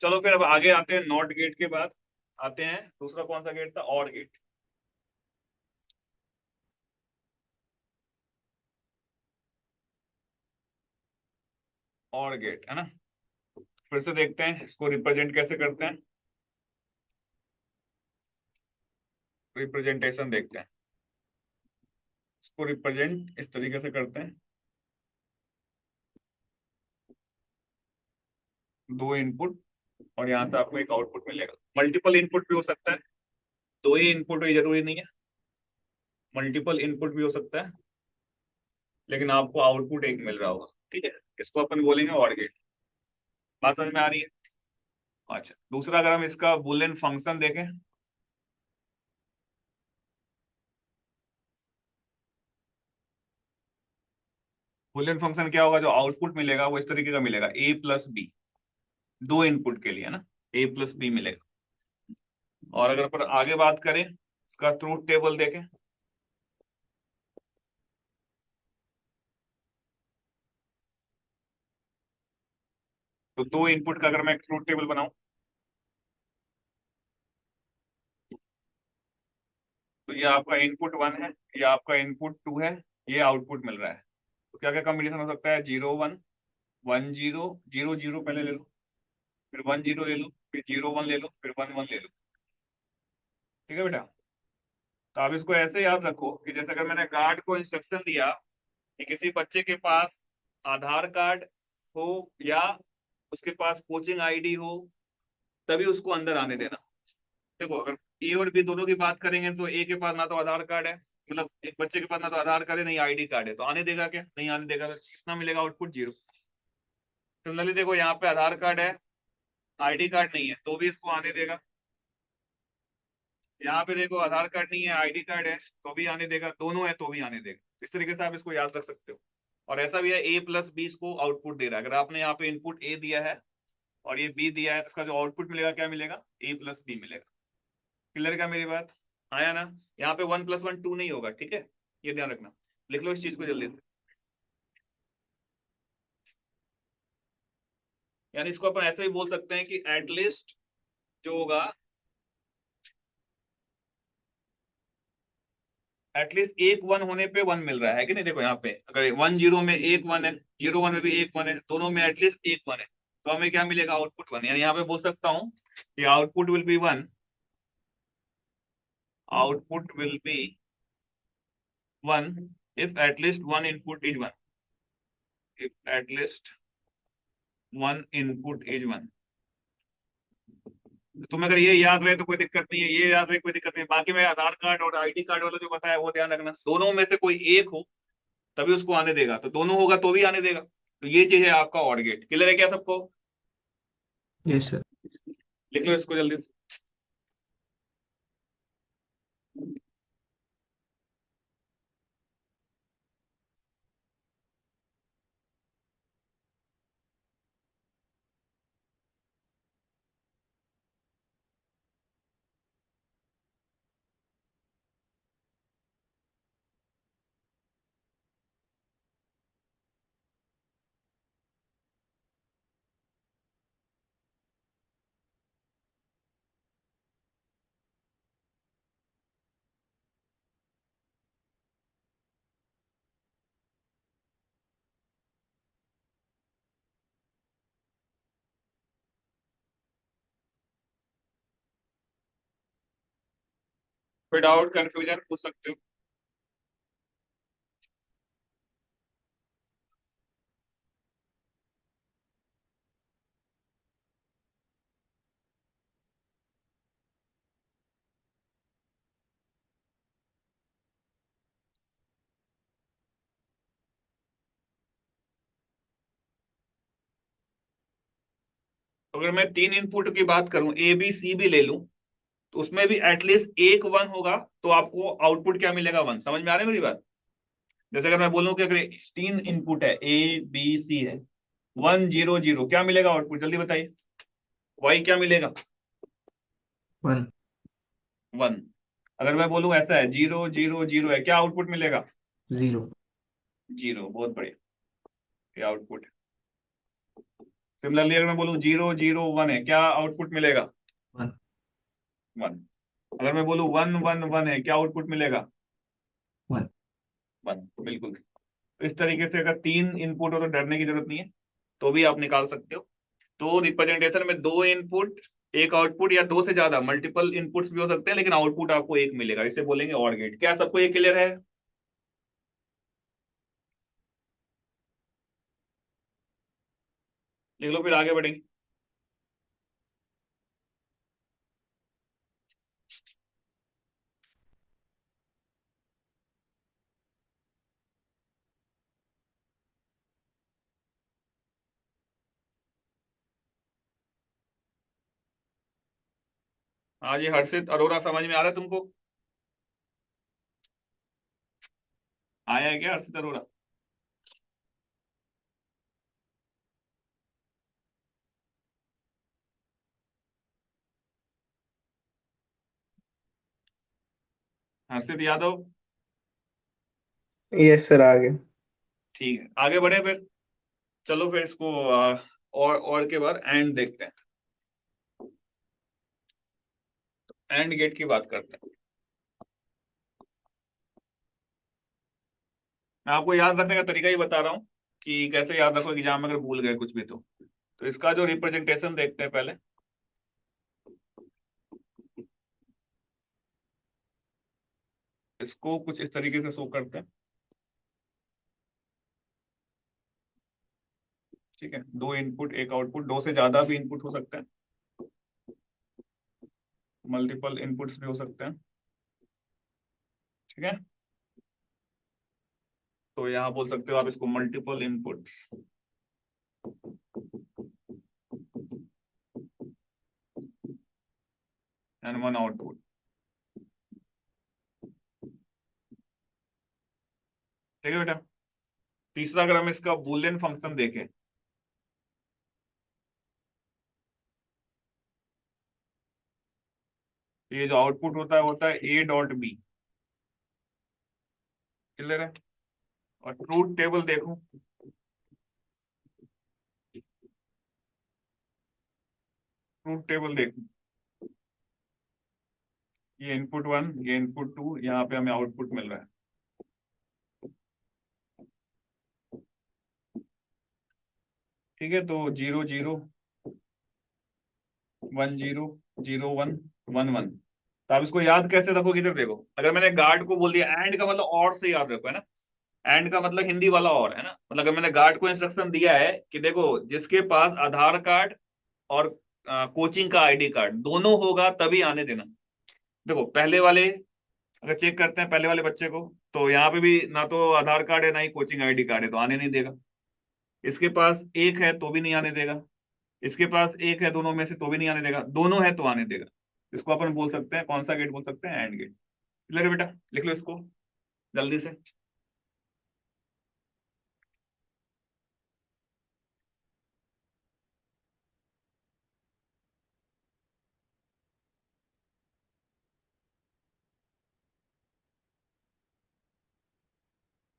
चलो फिर अब आगे आते हैं, नॉट गेट के बाद आते हैं दूसरा कौन सा गेट था, ऑड गेट। ऑड गेट है ना, फिर से देखते हैं इसको रिप्रेजेंट कैसे करते हैं। रिप्रेजेंटेशन देखते हैं, इसको रिप्रेजेंट इस तरीके से करते हैं। दो इनपुट और यहाँ से आपको एक आउटपुट मिलेगा। मल्टीपल इनपुट भी हो सकता है, दो ही इनपुट ही जरूरी नहीं है, मल्टीपल इनपुट भी हो सकता है, लेकिन आपको आउटपुट एक मिल रहा होगा। ठीक है, इसको अपन बोलेंगे ऑड गेट। बात समझ में आ रही है? अच्छा, दूसरा अगर हम इसका बुलियन फंक्शन देखें, बुलियन फंक्शन क्या होगा, जो आउटपुट मिलेगा वो इस तरीके का मिलेगा, ए प्लस बी। दो इनपुट के लिए ना, ए प्लस बी मिलेगा। और अगर पर आगे बात करें, इसका ट्रूथ टेबल देखें, तो दो इनपुट का अगर मैं ट्रूथ टेबल बनाऊं, तो ये आपका इनपुट 1 है, ये आपका इनपुट 2 है, ये आउटपुट मिल रहा है। तो क्या क्या कॉम्बिनेशन हो सकता है, 0 1, 1 0, 0 0 पहले ले लो, फिर 1 0 ले लो, फिर 0 1 ले लो, फिर 1 1 ले लो। ठीक है बेटा? तो आप इसको ऐसे याद रखो कि जैसे अगर मैंने गार्ड को इंस्ट्रक्शन दिया कि किसी बच्चे के पास आधार कार्ड हो या उसके पास कोचिंग आईडी हो, तभी उसको अंदर आने देना। देखो, अगर ए और बी दोनों की बात करेंगे तो ए के पास ना तो आधार कार्ड है, मतलब एक बच्चे के पास ना तो आधार कार्ड है नहीं आईडी कार्ड है, तो आने देगा क्या? नहीं आने देगा। तो कितना मिलेगा आउटपुट? 0। सिमिलरली देखो, यहाँ पे आधार कार्ड है, आईडी कार्ड नहीं है, तो भी इसको आने देगा। यहाँ पे देखो, आधार कार्ड नहीं है, आईडी कार्ड है, तो भी आने देगा। दोनों है तो भी आने देगा। इस तरीके से आप इसको याद रख सकते हो। और ऐसा भी है, ए प्लस बी इसको आउटपुट दे रहा है। अगर आपने यहाँ पे इनपुट ए दिया है और ये बी दिया है, तो इसका जो आउटपुट मिलेगा क्या मिलेगा? ए प्लस बी मिलेगा। क्लियर का मेरी बात? आया ना? यहाँ पे 1 + 1 2 नहीं होगा। ठीक है, ये ध्यान रखना। लिख लो इस चीज को जल्दी से। यानी इसको अपन ऐसे भी बोल सकते हैं कि एटलीस्ट जो होगा, एटलीस्ट एक 1 होने पे 1 मिल रहा है कि नहीं? देखो यहाँ पे अगर 1 0 में एक 1 है, 0 1 में भी एक 1 है, दोनों में एटलीस्ट एक 1 है, तो हमें क्या मिलेगा? आउटपुट 1। यानी यहाँ पे बोल सकता हूँ कि output will be 1, output will be 1 if at least one input is 1, if at least one input is 1। तुम्हें अगर ये याद रहे तो कोई दिक्कत नहीं है, ये याद रहे कोई दिक्कत नहीं है। बाकी मैं आधार कार्ड और आईडी कार्ड वाला जो बताया वो ध्यान रखना, दोनों में से कोई एक हो तभी उसको आने देगा, तो दोनों होगा तो भी आने देगा। तो ये चीज है आपका ऑड गेट। क्लियर है क्या सबको? Yes sir. लिख लो इसको जल्दी से। फिर डाउट कंफ्यूजन पूछ सकते हो। अगर मैं 3 इनपुट की बात करूं, ए बी सी भी ले लूं, तो उसमें भी एटलीस्ट एक 1 होगा, तो आपको आउटपुट क्या मिलेगा? 1। समझ में आ रही है मेरी बात? जैसे अगर मैं बोलूं कि अगर 3 इनपुट है, ए बी सी है, 1 0 0 क्या मिलेगा आउटपुट, जल्दी बताइए। वाई क्या मिलेगा? 1 1। अगर मैं बोलूं ऐसा है 0 0 0 है, क्या आउटपुट मिलेगा? 0 0। बहुत बढ़िया, ये आउटपुट है। सिमिलरली अगर मैं बोलूं 0 0 1 है, क्या आउटपुट मिलेगा? 1 1। अगर मैं बोलूं 1 1 1 है, क्या आउटपुट मिलेगा? 1 1। बिल्कुल। तो इस तरीके से अगर 3 इनपुट हो तो डरने की जरूरत नहीं है, तो भी आप निकाल सकते हो। तो रिप्रेजेंटेशन में 2 इनपुट, एक आउटपुट, या 2 से ज्यादा मल्टीपल इनपुट्स भी हो सकते हैं, लेकिन आउटपुट आपको एक मिलेगा, इसे बोलेंगे ऑर गेट। क्या सबको ये क्लियर है? लिख लो, फिर आगे बढ़ेंगे। हाँ जी, हर्षित अरोरा समझ में आ रहा है तुमको? आया है क्या हर्षित अरोरा? हर्षित यादव? यस सर, आ गया। ठीक है, आगे बढ़े फिर। चलो फिर इसको और के बाद एंड देखते हैं। एंड गेट की बात करते हैं। मैं आपको याद रखने का तरीका ही बता रहा हूँ कि कैसे याद रखो एग्जाम में अगर भूल गए कुछ भी तो इसका जो रिप्रेजेंटेशन देखते हैं पहले। इसको कुछ इस तरीके से शो करते हैं। ठीक है, 2 इनपुट एक आउटपुट, 2 से ज्यादा भी इनपुट हो सकते हैं, मल्टीपल इनपुट्स भी हो सकते हैं। ठीक है, तो यहाँ बोल सकते हो आप इसको मल्टीपल इनपुट्स एंड 1 आउटपुट। ठीक है बेटा। तीसरा, अगर हम इसका बूलियन फंक्शन देखें, ये जो आउटपुट होता है ए डॉट बी। क्लियर है? और ट्रूथ टेबल देखो, ट्रूथ टेबल देखो, ये इनपुट 1, ये इनपुट 2, यहाँ पे हमें आउटपुट मिल रहा है। ठीक है, तो 0 0 1 0 0 1 1 1। तो आप इसको याद कैसे रखोगे? इधर देखो, अगर मैंने गार्ड को बोल दिया, एंड का मतलब और से याद रखो, है ना। एंड का मतलब हिंदी वाला और, है ना। मतलब अगर मैंने गार्ड को इंस्ट्रक्शन दिया है कि देखो जिसके पास आधार कार्ड और कोचिंग का आईडी कार्ड दोनों होगा तभी आने देना। देखो पहले वाले, अगर चेक करते हैं पहले वाले बच्चे को, तो यहाँ पे भी ना तो आधार कार्ड है ना ही कोचिंग आईडी कार्ड है, तो आने नहीं देगा। इसके पास एक है तो भी नहीं आने देगा। इसके पास एक है दोनों में से, तो भी नहीं आने देगा। दोनों है तो आने देगा। इसको अपन बोल सकते हैं, कौन सा गेट बोल सकते हैं? And gate. क्लियर है बेटा? लिख लो इसको जल्दी से।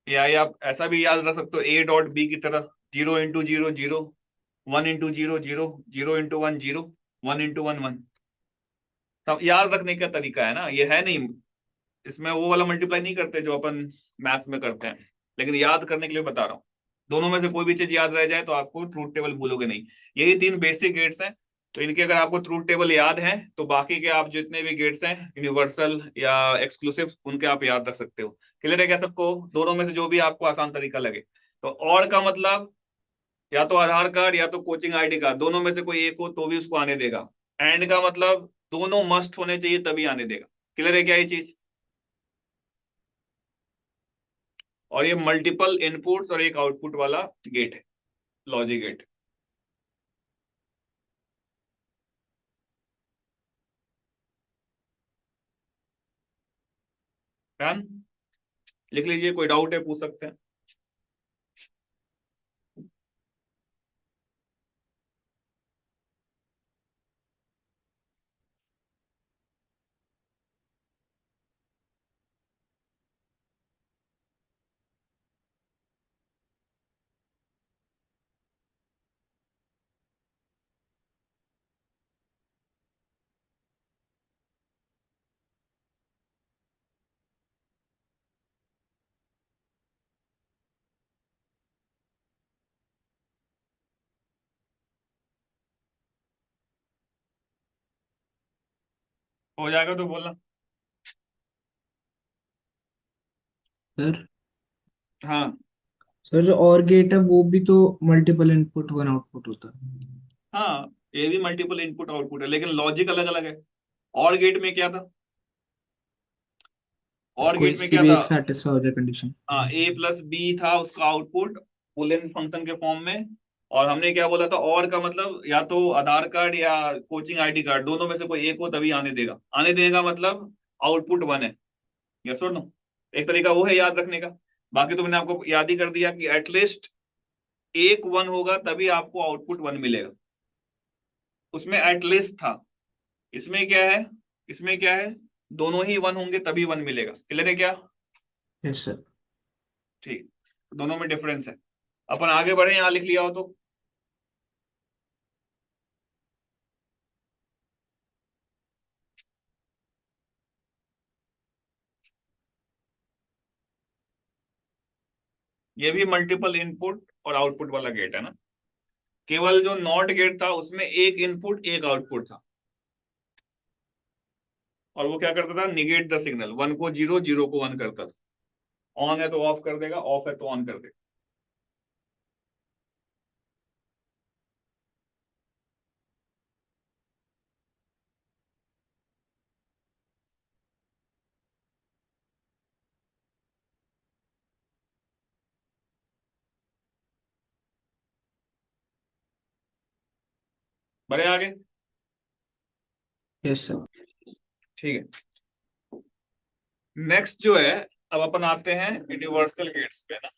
या ये आप ऐसा भी याद रख सकते हो, ए डॉट बी की तरह, 0 × 0 0, 1 × 0 0, 0 × 1 0, 1 × 1 1। सब याद रखने का तरीका है ना, ये है नहीं। इसमें वो वाला मल्टीप्लाई नहीं करते जो अपन मैथ्स में करते हैं, लेकिन याद करने के लिए बता रहा हूँ। दोनों में से कोई भी चीज याद रह जाए तो आपको ट्रूथ टेबल भूलोगे नहीं। यही 3 बेसिक गेट्स हैं। तो इनके अगर आपको ट्रूथ टेबल याद है तो बाकी के आप जितने भी गेट्स हैं, यूनिवर्सल या एक्सक्लूसिव, उनके आप याद रख सकते हो। क्लियर है क्या सबको? दोनों में से जो भी आपको आसान तरीका लगे। तो और का मतलब या तो आधार कार्ड या तो कोचिंग आईडी कार्ड, दोनों में से कोई एक हो तो भी उसको आने देगा। एंड का मतलब दोनों मस्ट होने चाहिए तभी आने देगा। क्लियर है क्या ये चीज? और ये मल्टीपल इनपुट्स और एक आउटपुट वाला गेट है, लॉजिक गेट। डन? लिख लीजिए, कोई डाउट है पूछ सकते हैं। हो जाएगा तो बोलना। सर हाँ सर जो और गेट है वो भी तो मल्टीपल इनपुट वन आउटपुट होता है। हाँ, ये भी मल्टीपल इनपुट आउटपुट है, लेकिन लॉजिक अलग अलग है। और गेट में क्या था? और कोई गेट में सी क्या भी था? एक सेटिस्फाई हो जाए कंडीशन। हाँ, ए प्लस बी था उसका आउटपुट बुलियन फंक्शन के फॉर्म में। और हमने क्या बोला था, और का मतलब या तो आधार कार्ड या कोचिंग आईडी कार्ड, दोनों में से कोई एक हो तभी आने देगा। आने देगा मतलब आउटपुट वन है। यस और नो? एक तरीका वो है याद रखने का। बाकी तो मैंने आपको याद ही कर दिया कि एटलीस्ट एक वन होगा तभी आपको आउटपुट वन मिलेगा। उसमें एटलीस्ट था। इसमें क्या है? इसमें क्या है? दोनों ही वन होंगे तभी वन मिलेगा। क्लियर है क्या? Yes sir. ठीक। दोनों में डिफरेंस है। अपन आगे बढ़े, यहां लिख लिया हो तो। ये भी मल्टीपल इनपुट और आउटपुट वाला गेट है ना। केवल जो नॉट गेट था उसमें एक इनपुट एक आउटपुट था। और वो क्या करता था? Negate the signal. वन को जीरो, जीरो को वन करता था। ऑन है तो ऑफ कर देगा, ऑफ है तो ऑन कर देगा। बढ़े आगे। Yes sir. ठीक है। नेक्स्ट जो है, अब अपन आते हैं यूनिवर्सल गेट्स पे ना।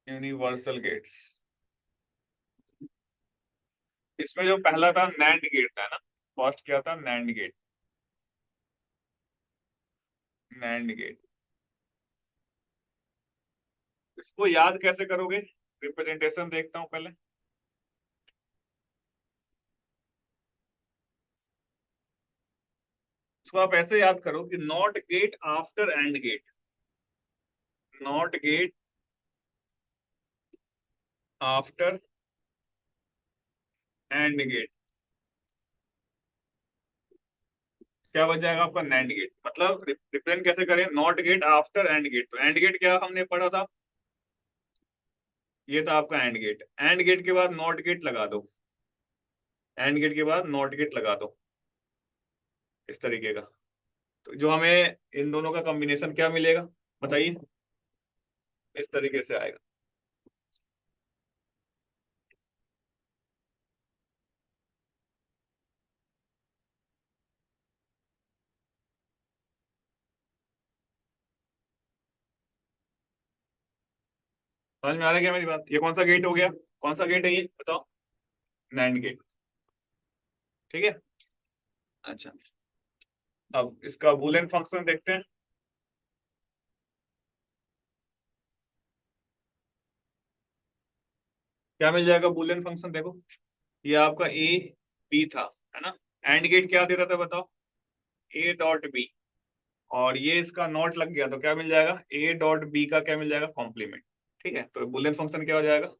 Universal gates. इसमें जो पहला था नैंड गेट था ना। फर्स्ट क्या था? NAND gate. NAND gate. इसको याद कैसे करोगे? रिप्रेजेंटेशन देखता हूं पहले। इसको आप ऐसे याद करो कि not gate after and gate. Not gate after and gate. क्या बच जाएगा आपका? NAND gate. मतलब रिप्रेजेंट कैसे करें? Not gate after and gate. तो एंड गेट क्या हमने पढ़ा था? ये था आपका एंड गेट। एंड गेट के बाद नॉट गेट लगा दो। एंड गेट के बाद नॉट गेट लगा दो। इस तरीके का। तो जो हमें इन दोनों का कॉम्बिनेशन क्या मिलेगा बताइए? इस तरीके से आएगा। समझ में आ रहा है क्या मेरी बात? ये कौन सा गेट हो गया? कौन सा गेट है ये बताओ? NAND gate. ठीक है। अच्छा, अब इसका बूलियन फंक्शन देखते हैं। क्या मिल जाएगा बूलियन फंक्शन? देखो, ये आपका ए बी था, है ना। एंड गेट क्या देता था बताओ? A dot B. और ये इसका नॉट लग गया तो क्या मिल जाएगा? ए डॉट बी का क्या मिल जाएगा? कॉम्प्लीमेंट। ठीक है, तो बूलियन फंक्शन क्या हो जाएगा?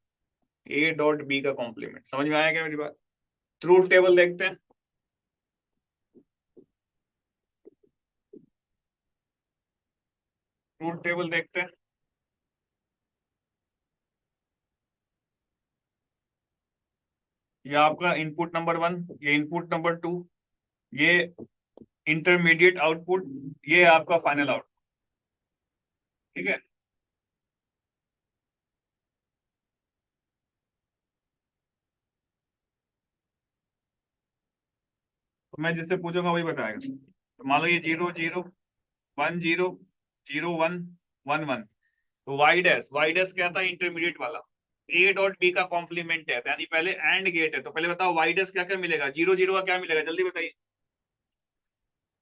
ए डॉट बी का कॉम्प्लीमेंट। समझ में आया क्या मेरी बात? ट्रूथ टेबल देखते हैं। ट्रूथ टेबल देखते हैं। ये आपका इनपुट नंबर वन, ये इनपुट नंबर टू, ये इंटरमीडिएट आउटपुट, ये आपका फाइनल आउटपुट। ठीक है। तो मैं जिससे पूछूंगा वही बताएगा। तो मान लो ये zero zero, one zero, zero one, one one. तो वाई डैश क्या था? इंटरमीडिएट वाला। ए डॉट बी का कॉम्प्लीमेंट है, यानी पहले एंड गेट है। तो पहले बताओ वाई डैश क्या क्या मिलेगा? जीरो जीरो का क्या मिलेगा? जल्दी बताइए।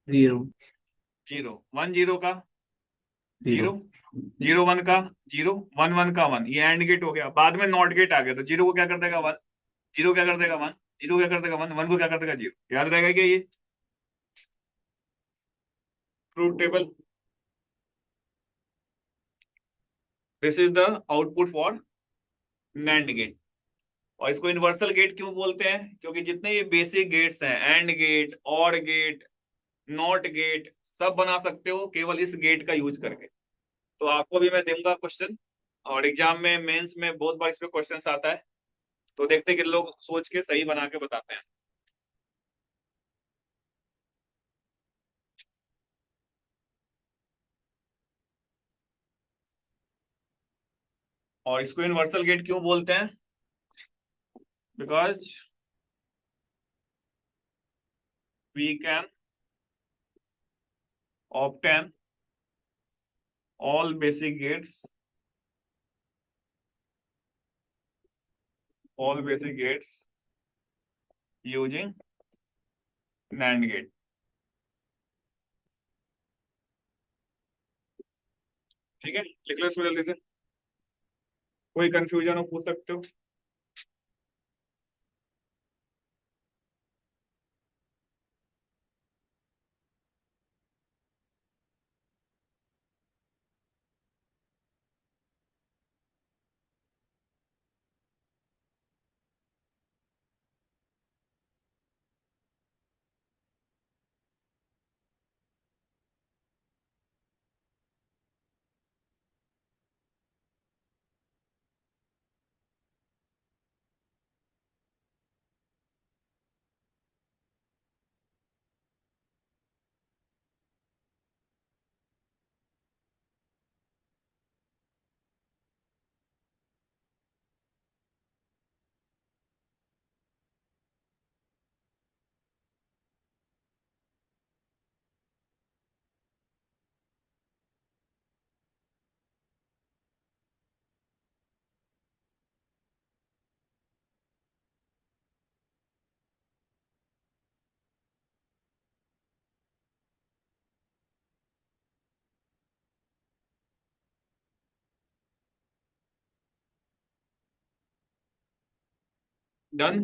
जीरो। जीरो। वन जीरो का जीरो। जीरो। जीरो वन का जीरो। वन वन का वन। ये एंड गेट हो गया। बाद में नॉट गेट आ गया तो जीरो को क्या कर देगा? वन। जीरो क्या कर देगा? वन। जीरो क्या कर देगा? वन। वन को क्या कर देगा? जीरो। याद रहेगा क्या ये? Truth table. This is the output for NAND gate. और इसको यूनिवर्सल गेट क्यों बोलते हैं? क्योंकि जितने ये बेसिक गेट्स हैं, and gate, or gate, not gate, सब बना सकते हो केवल इस गेट का यूज करके। तो आपको भी मैं दूंगा क्वेश्चन, और एग्जाम में, मेंस में बहुत बार इस पे क्वेश्चन आता है, तो देखते हैं कि लोग सोच के सही बना के बताते हैं। और इसको यूनिवर्सल गेट क्यों बोलते हैं? Because we can obtain all basic gates, all basic gates using NAND gate। ठीक है, लिख लो इसको जल्दी से, कोई कंफ्यूजन हो पूछ सकते हो। डन।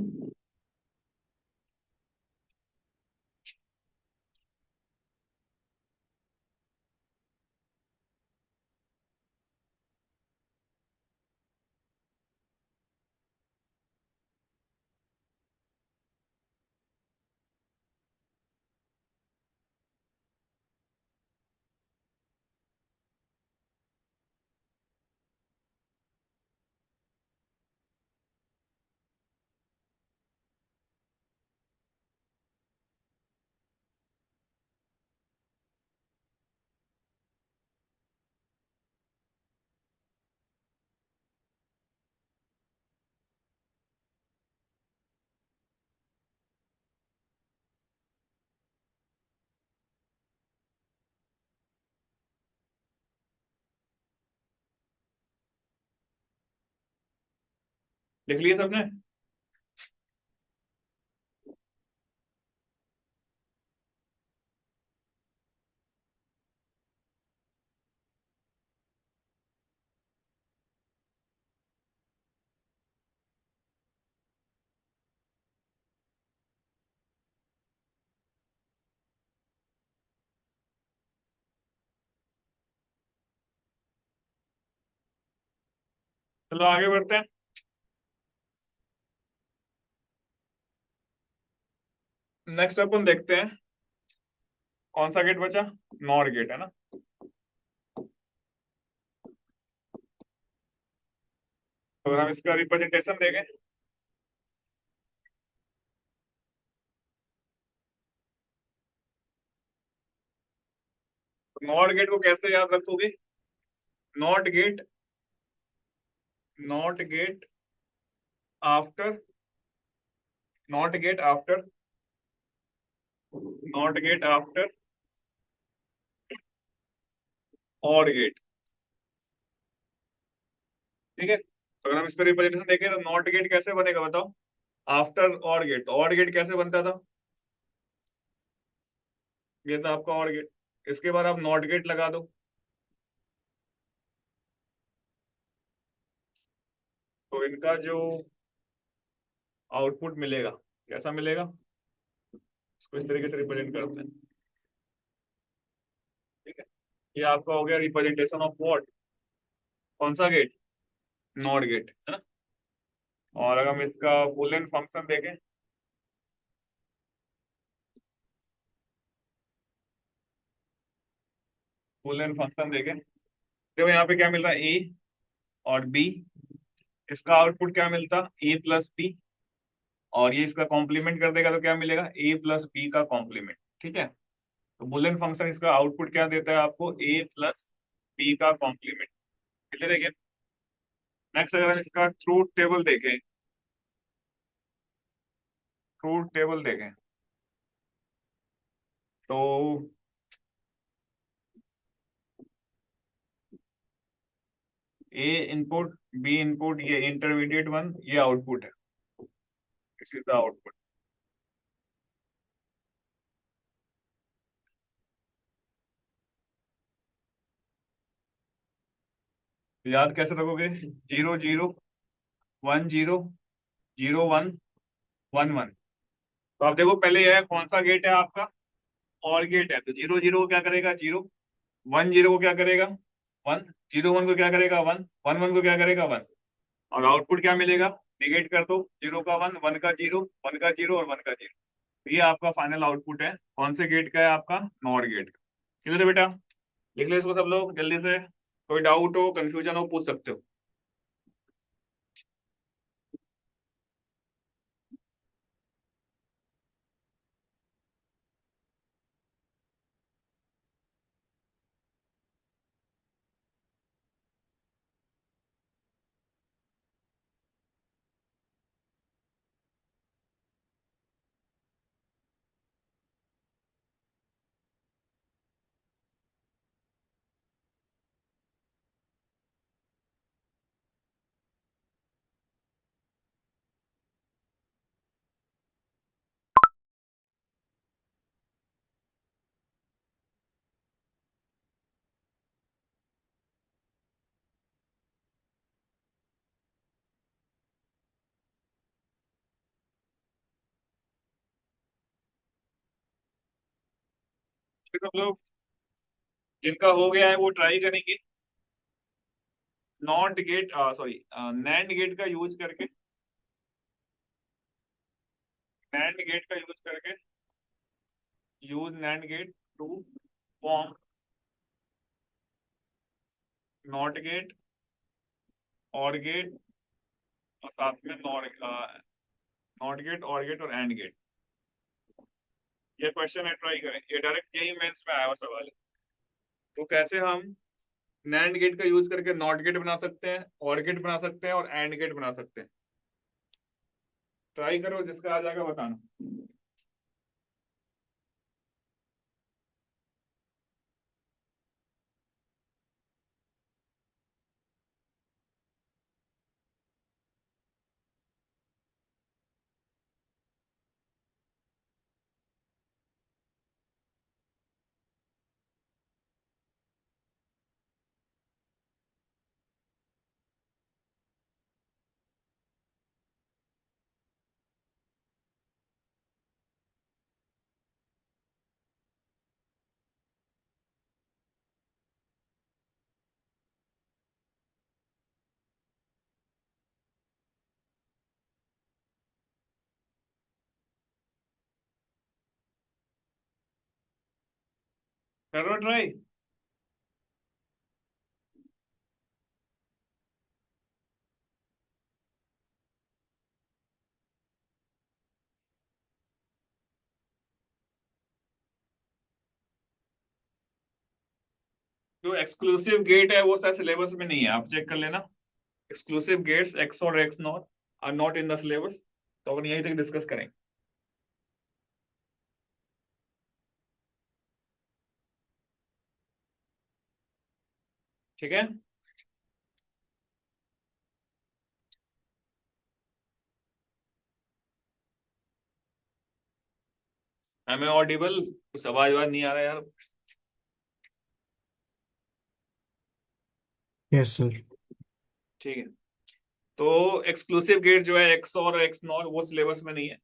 लिख लिया सबने? चलो आगे बढ़ते हैं। नेक्स्ट अपन देखते हैं कौन सा गेट बचा, नॉर गेट है ना। तो अगर हम इसका रिप्रेजेंटेशन देखें, तो नॉट गेट को कैसे याद रखोगे? Not gate, not gate after, not gate after, not gate after और गेट। ठीक है, तो अगर हम इसका रिप्रेजेंटेशन देखें तो नॉट गेट कैसे बनेगा बताओ? आफ्टर और गेट। और गेट कैसे बनता था? ये था आपका और गेट, इसके बाद आप नॉट गेट लगा दो, तो इनका जो आउटपुट मिलेगा कैसा मिलेगा? इसको इस तरीके से रिप्रेजेंट करते हैं। ठीक है, ये आपका हो गया रिप्रेजेंटेशन ऑफ व्हाट, कौन सा गेट? नॉट गेट, है ना। और अगर हम इसका बूलियन फंक्शन देखें, बूलियन फंक्शन देखें, देखो यहाँ पे क्या मिल रहा है, ए और बी, इसका आउटपुट क्या मिलता, ए प्लस बी, और ये इसका कॉम्प्लीमेंट कर देगा तो क्या मिलेगा, ए प्लस बी का कॉम्प्लीमेंट। ठीक है, तो बुलियन फंक्शन इसका आउटपुट क्या देता है आपको, ए प्लस बी का कॉम्प्लीमेंट। क्लियर है क्या? नेक्स्ट अगर हम इसका ट्रूथ टेबल देखें, ट्रूथ टेबल देखें तो ए इनपुट, बी इनपुट, ये इंटरमीडिएट वन, ये आउटपुट है, दिस इज द आउटपुट। याद कैसे रखोगे, 0 0 1 0 0 1 1 1। तो आप देखो पहले यह कौन सा गेट है आपका, और गेट है, तो 0 0 को क्या करेगा, 0, 1 0 को क्या करेगा, 1, 0 1 को क्या करेगा, 1, 1 1 को क्या करेगा, 1, और आउटपुट क्या मिलेगा, निगेट कर दो, 0 का 1, 1 का 0, 1 का 0 और 1 का 0। ये आपका फाइनल आउटपुट है, कौन से गेट का है, आपका नॉट गेट का। क्लियर है बेटा? लिख लो इसको सब लोग जल्दी से, कोई डाउट हो, कंफ्यूजन हो, पूछ सकते हो। फिर सब लोग जिनका हो गया है वो ट्राई करेंगे, not gate, sorry, NAND gate का यूज करके, नैंड गेट का यूज करके, use NAND gate to form not gate, or gate, और साथ में नॉट गेट, और गेट और एंड गेट। ये क्वेश्चन है, ट्राई करें, ये डायरेक्ट यही मेंस में आया हुआ सवाल है। तो कैसे हम नैंड गेट का यूज करके नॉट गेट बना सकते हैं, और गेट बना सकते हैं, और एंड गेट बना सकते हैं। ट्राई करो, जिसका आ जाएगा बताना। करो ट्राई। जो एक्सक्लूसिव गेट है वो शायद सिलेबस में नहीं है, आप चेक कर लेना। Exclusive gates X or X not are not in the syllabus, तो अपन यहीं तक डिस्कस करेंगे। ठीक है, हमें ऑडिबल, कुछ आवाज आवाज नहीं आ रहा यार। Yes sir. ठीक है, तो एक्सक्लूसिव गेट जो है एक्स और एक्स नॉट, वो सिलेबस में नहीं है,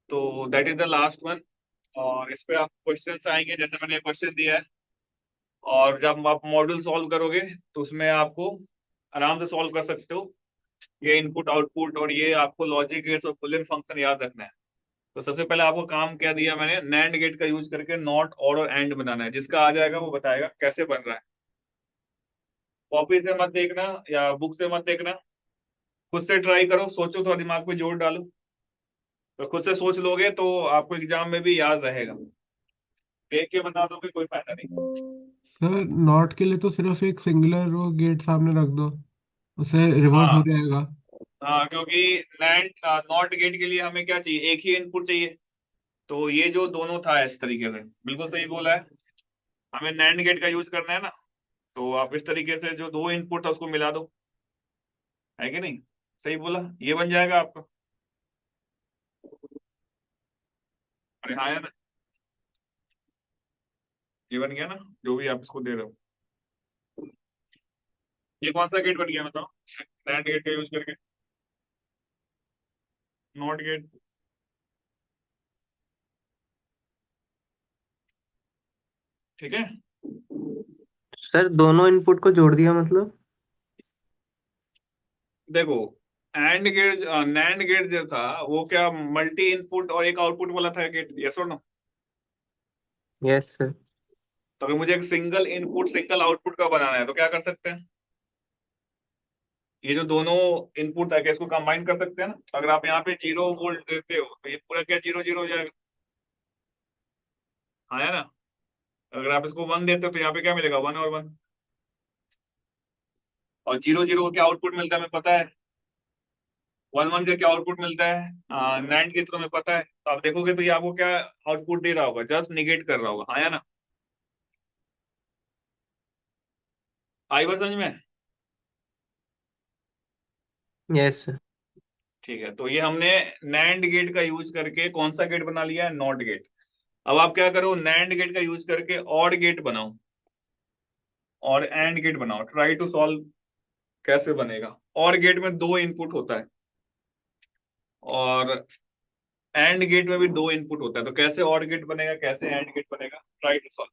तो that is the last one. और इस पे आप क्वेश्चंस आएंगे, जैसे मैंने क्वेश्चन दिया है, और जब आप मॉड्यूल सॉल्व करोगे तो उसमें आपको आराम से सॉल्व कर सकते हो। ये इनपुट आउटपुट और ये आपको लॉजिक गेट्स और बुलियन फंक्शन याद रखना है। तो सबसे पहले आपको काम क्या दिया मैंने, नैंड गेट का यूज करके नॉट और एंड बनाना है। जिसका आ जाएगा वो बताएगा कैसे बन रहा है। कॉपी से मत देखना या बुक से मत देखना, खुद से ट्राई करो, सोचो, थोड़ा दिमाग में जोर डालो। तो खुद से सोच लोगे तो आपको एग्जाम में भी याद रहेगा। देख के बता दोगे कोई फायदा नहीं। सर नॉट के लिए तो सिर्फ एक सिंगुलर वो गेट सामने रख दो, उससे रिवर्स हो हाँ जाएगा। हाँ, क्योंकि नैंड नॉट गेट के लिए हमें क्या चाहिए, एक ही इनपुट चाहिए। तो ये जो दोनों था इस तरीके से, बिल्कुल सही बोला है। हमें नैंड गेट का यूज करना है ना, तो आप इस तरीके से जो दो इनपुट है उसको मिला दो, है कि नहीं? सही बोला, ये बन जाएगा आपका। अरे हाँ है ना, ये बन गया ना, जो भी आप इसको दे रहे हो। ये कौन सा गेट बन गया बताओ, नैंड गेट का यूज करके? Not gate. ठीक है। सर दोनों इनपुट को जोड़ दिया मतलब? देखो, एंड गेट नैंड गेट जो था वो क्या मल्टी इनपुट और एक आउटपुट वाला था गेट, यस और नो? Yes sir. तो अगर मुझे एक सिंगल इनपुट सिंगल आउटपुट का बनाना है तो क्या कर सकते हैं, ये जो दोनों इनपुट है क्या इसको कंबाइन कर सकते हैं ना? अगर आप यहाँ पे 0 वोल्ट देते हो तो ये पूरा क्या 0 0 हो जाएगा, हाँ है ना? अगर आप इसको 1 देते हो तो यहाँ पे क्या मिलेगा, 1 और 1। और 0 0 का क्या आउटपुट मिलता है हमें पता है, 1 1 का क्या आउटपुट मिलता है नैंड के थ्रू हमें पता है। तो आप देखोगे तो ये आपको क्या आउटपुट दे रहा होगा, जस्ट निगेट कर रहा होगा, हाँ है ना? आई बात समझ में? Yes sir. ठीक है, तो ये हमने नैंड गेट का यूज करके कौन सा गेट बना लिया है, नॉट गेट। अब आप क्या करो, नैंड गेट का यूज करके ऑड गेट बनाओ और एंड गेट बनाओ, ट्राई टू सॉल्व कैसे बनेगा। और गेट में दो इनपुट होता है और एंड गेट में भी दो इनपुट होता है, तो कैसे और गेट बनेगा, कैसे एंड गेट बनेगा, try to solve.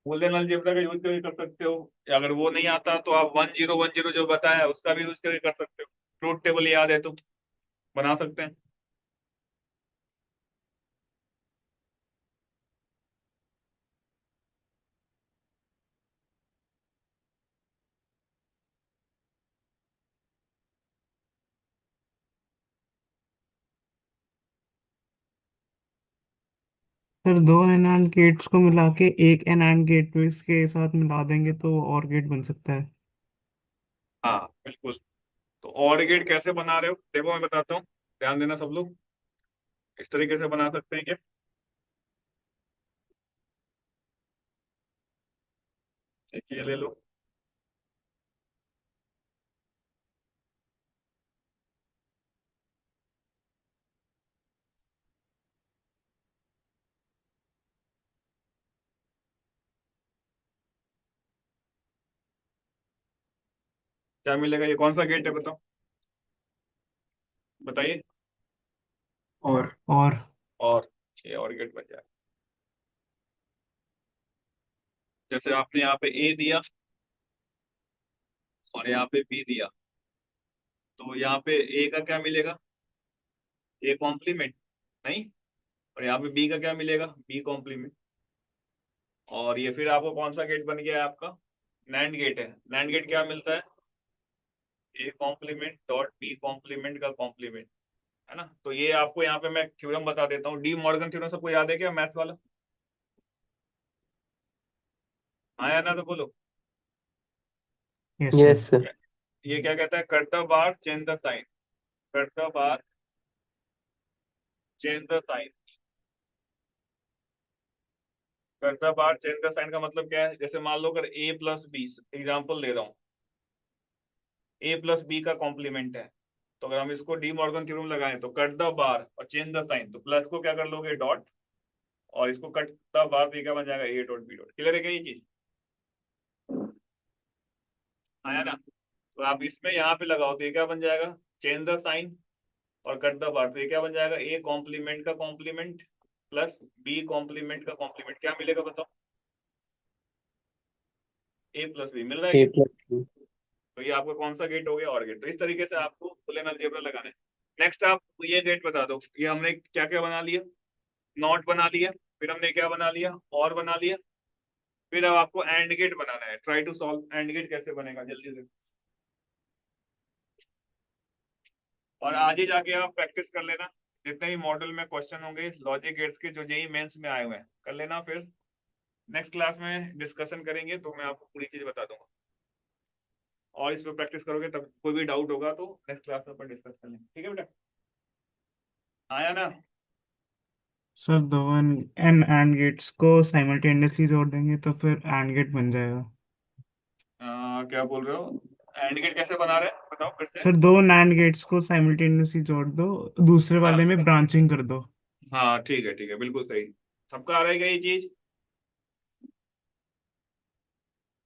Boolean algebra का यूज करके कर सकते हो, या अगर वो नहीं आता तो आप 1010 जो बताया उसका भी यूज करके कर सकते हो। ट्रूथ टेबल याद है तो बना सकते हैं। सर दो एनांड गेट्स को मिला के एक एनांड गेट में इसके साथ मिला देंगे तो और गेट बन सकता है। हाँ बिल्कुल। तो और गेट कैसे बना रहे हो देखो, मैं बताता हूँ, ध्यान देना सब लोग। इस तरीके से बना सकते हैं क्या, एक ये ले लो, क्या मिलेगा, ये कौन सा गेट है बताओ, बताइए। और और ये और गेट बन जाए। जैसे आपने यहाँ पे ए दिया और यहाँ पे बी दिया, तो यहाँ पे ए का क्या मिलेगा, ए कॉम्प्लीमेंट, नहीं? और यहाँ पे बी का क्या मिलेगा, बी कॉम्प्लीमेंट। और ये फिर आपको कौन सा गेट बन गया है आपका, नैंड गेट है। नैंड गेट क्या मिलता है, A complement dot B complement का कॉम्प्लीमेंट, है ना? तो ये आपको यहाँ पे मैं थ्योरम बता देता हूँ, डी मॉर्गन थ्योरम सबको याद है क्या, मैथ्स वाला? हाँ या ना, तो बोलो। Yes yes sir. सर। ये क्या कहता है, cut the bar change the sign, cut the bar change the sign. Cut the bar change the sign का मतलब क्या है, जैसे मान लो अगर ए प्लस बी, एग्जाम्पल दे रहा हूँ, ए प्लस बी का कॉम्प्लीमेंट है, तो अगर हम इसको डी मॉर्गन थ्योरम लगाएं तो कट द बार और चेंज द साइन, तो प्लस को क्या कर लोगे, डॉट, और इसको कट द बार तो ये क्या बन जाएगा, A dot B dot. Clear है क्या ये चीज? आया ना? तो आप इसमें यहाँ पे लगाओ तो ये क्या बन जाएगा, चेंज द साइन और कट द बार, तो ये क्या बन जाएगा, ए कॉम्प्लीमेंट का कॉम्प्लीमेंट प्लस बी कॉम्प्लीमेंट का कॉम्प्लीमेंट, क्या मिलेगा बताओ? ए प्लस बी मिल रहा है ए क्या? Plus B. तो ये आपका कौन सा गेट हो गया, और गेट। तो इस तरीके से आपको बुलियन अलजेब्रा लगाना है। नेक्स्ट आप ये गेट बता दो, ये हमने क्या क्या बना लिया, नॉट बना लिया, फिर हमने क्या बना लिया, और बना लिया, फिर अब आपको एंड गेट बनाना है। Try to solve and gate कैसे बनेगा जल्दी से, और आज ही जाके आप प्रैक्टिस कर लेना। जितने भी मॉडल में क्वेश्चन होंगे लॉजिक गेट्स के जो जेई मेंस में आए हुए हैं कर लेना, फिर नेक्स्ट क्लास में डिस्कशन करेंगे तो मैं आपको पूरी चीज बता दूंगा। और इस पर प्रैक्टिस करोगे तब कोई भी डाउट होगा तो नेक्स्ट क्लास में अपन डिस्कस कर लेंगे। ठीक है बेटा, आया ना? सर दो एन एंड गेट्स को साइमल्टेनियसली जोड़ देंगे तो फिर एंड गेट बन जाएगा। क्या बोल रहे हो, एंड गेट कैसे बना रहे हैं बताओ फिर से। सर दो नैंड गेट्स को साइमल्टेनियसली जोड़ दो, दूसरे वाले हाँ में ब्रांचिंग कर दो। हाँ ठीक है बिल्कुल सही। सबका आ रहेगा ये चीज।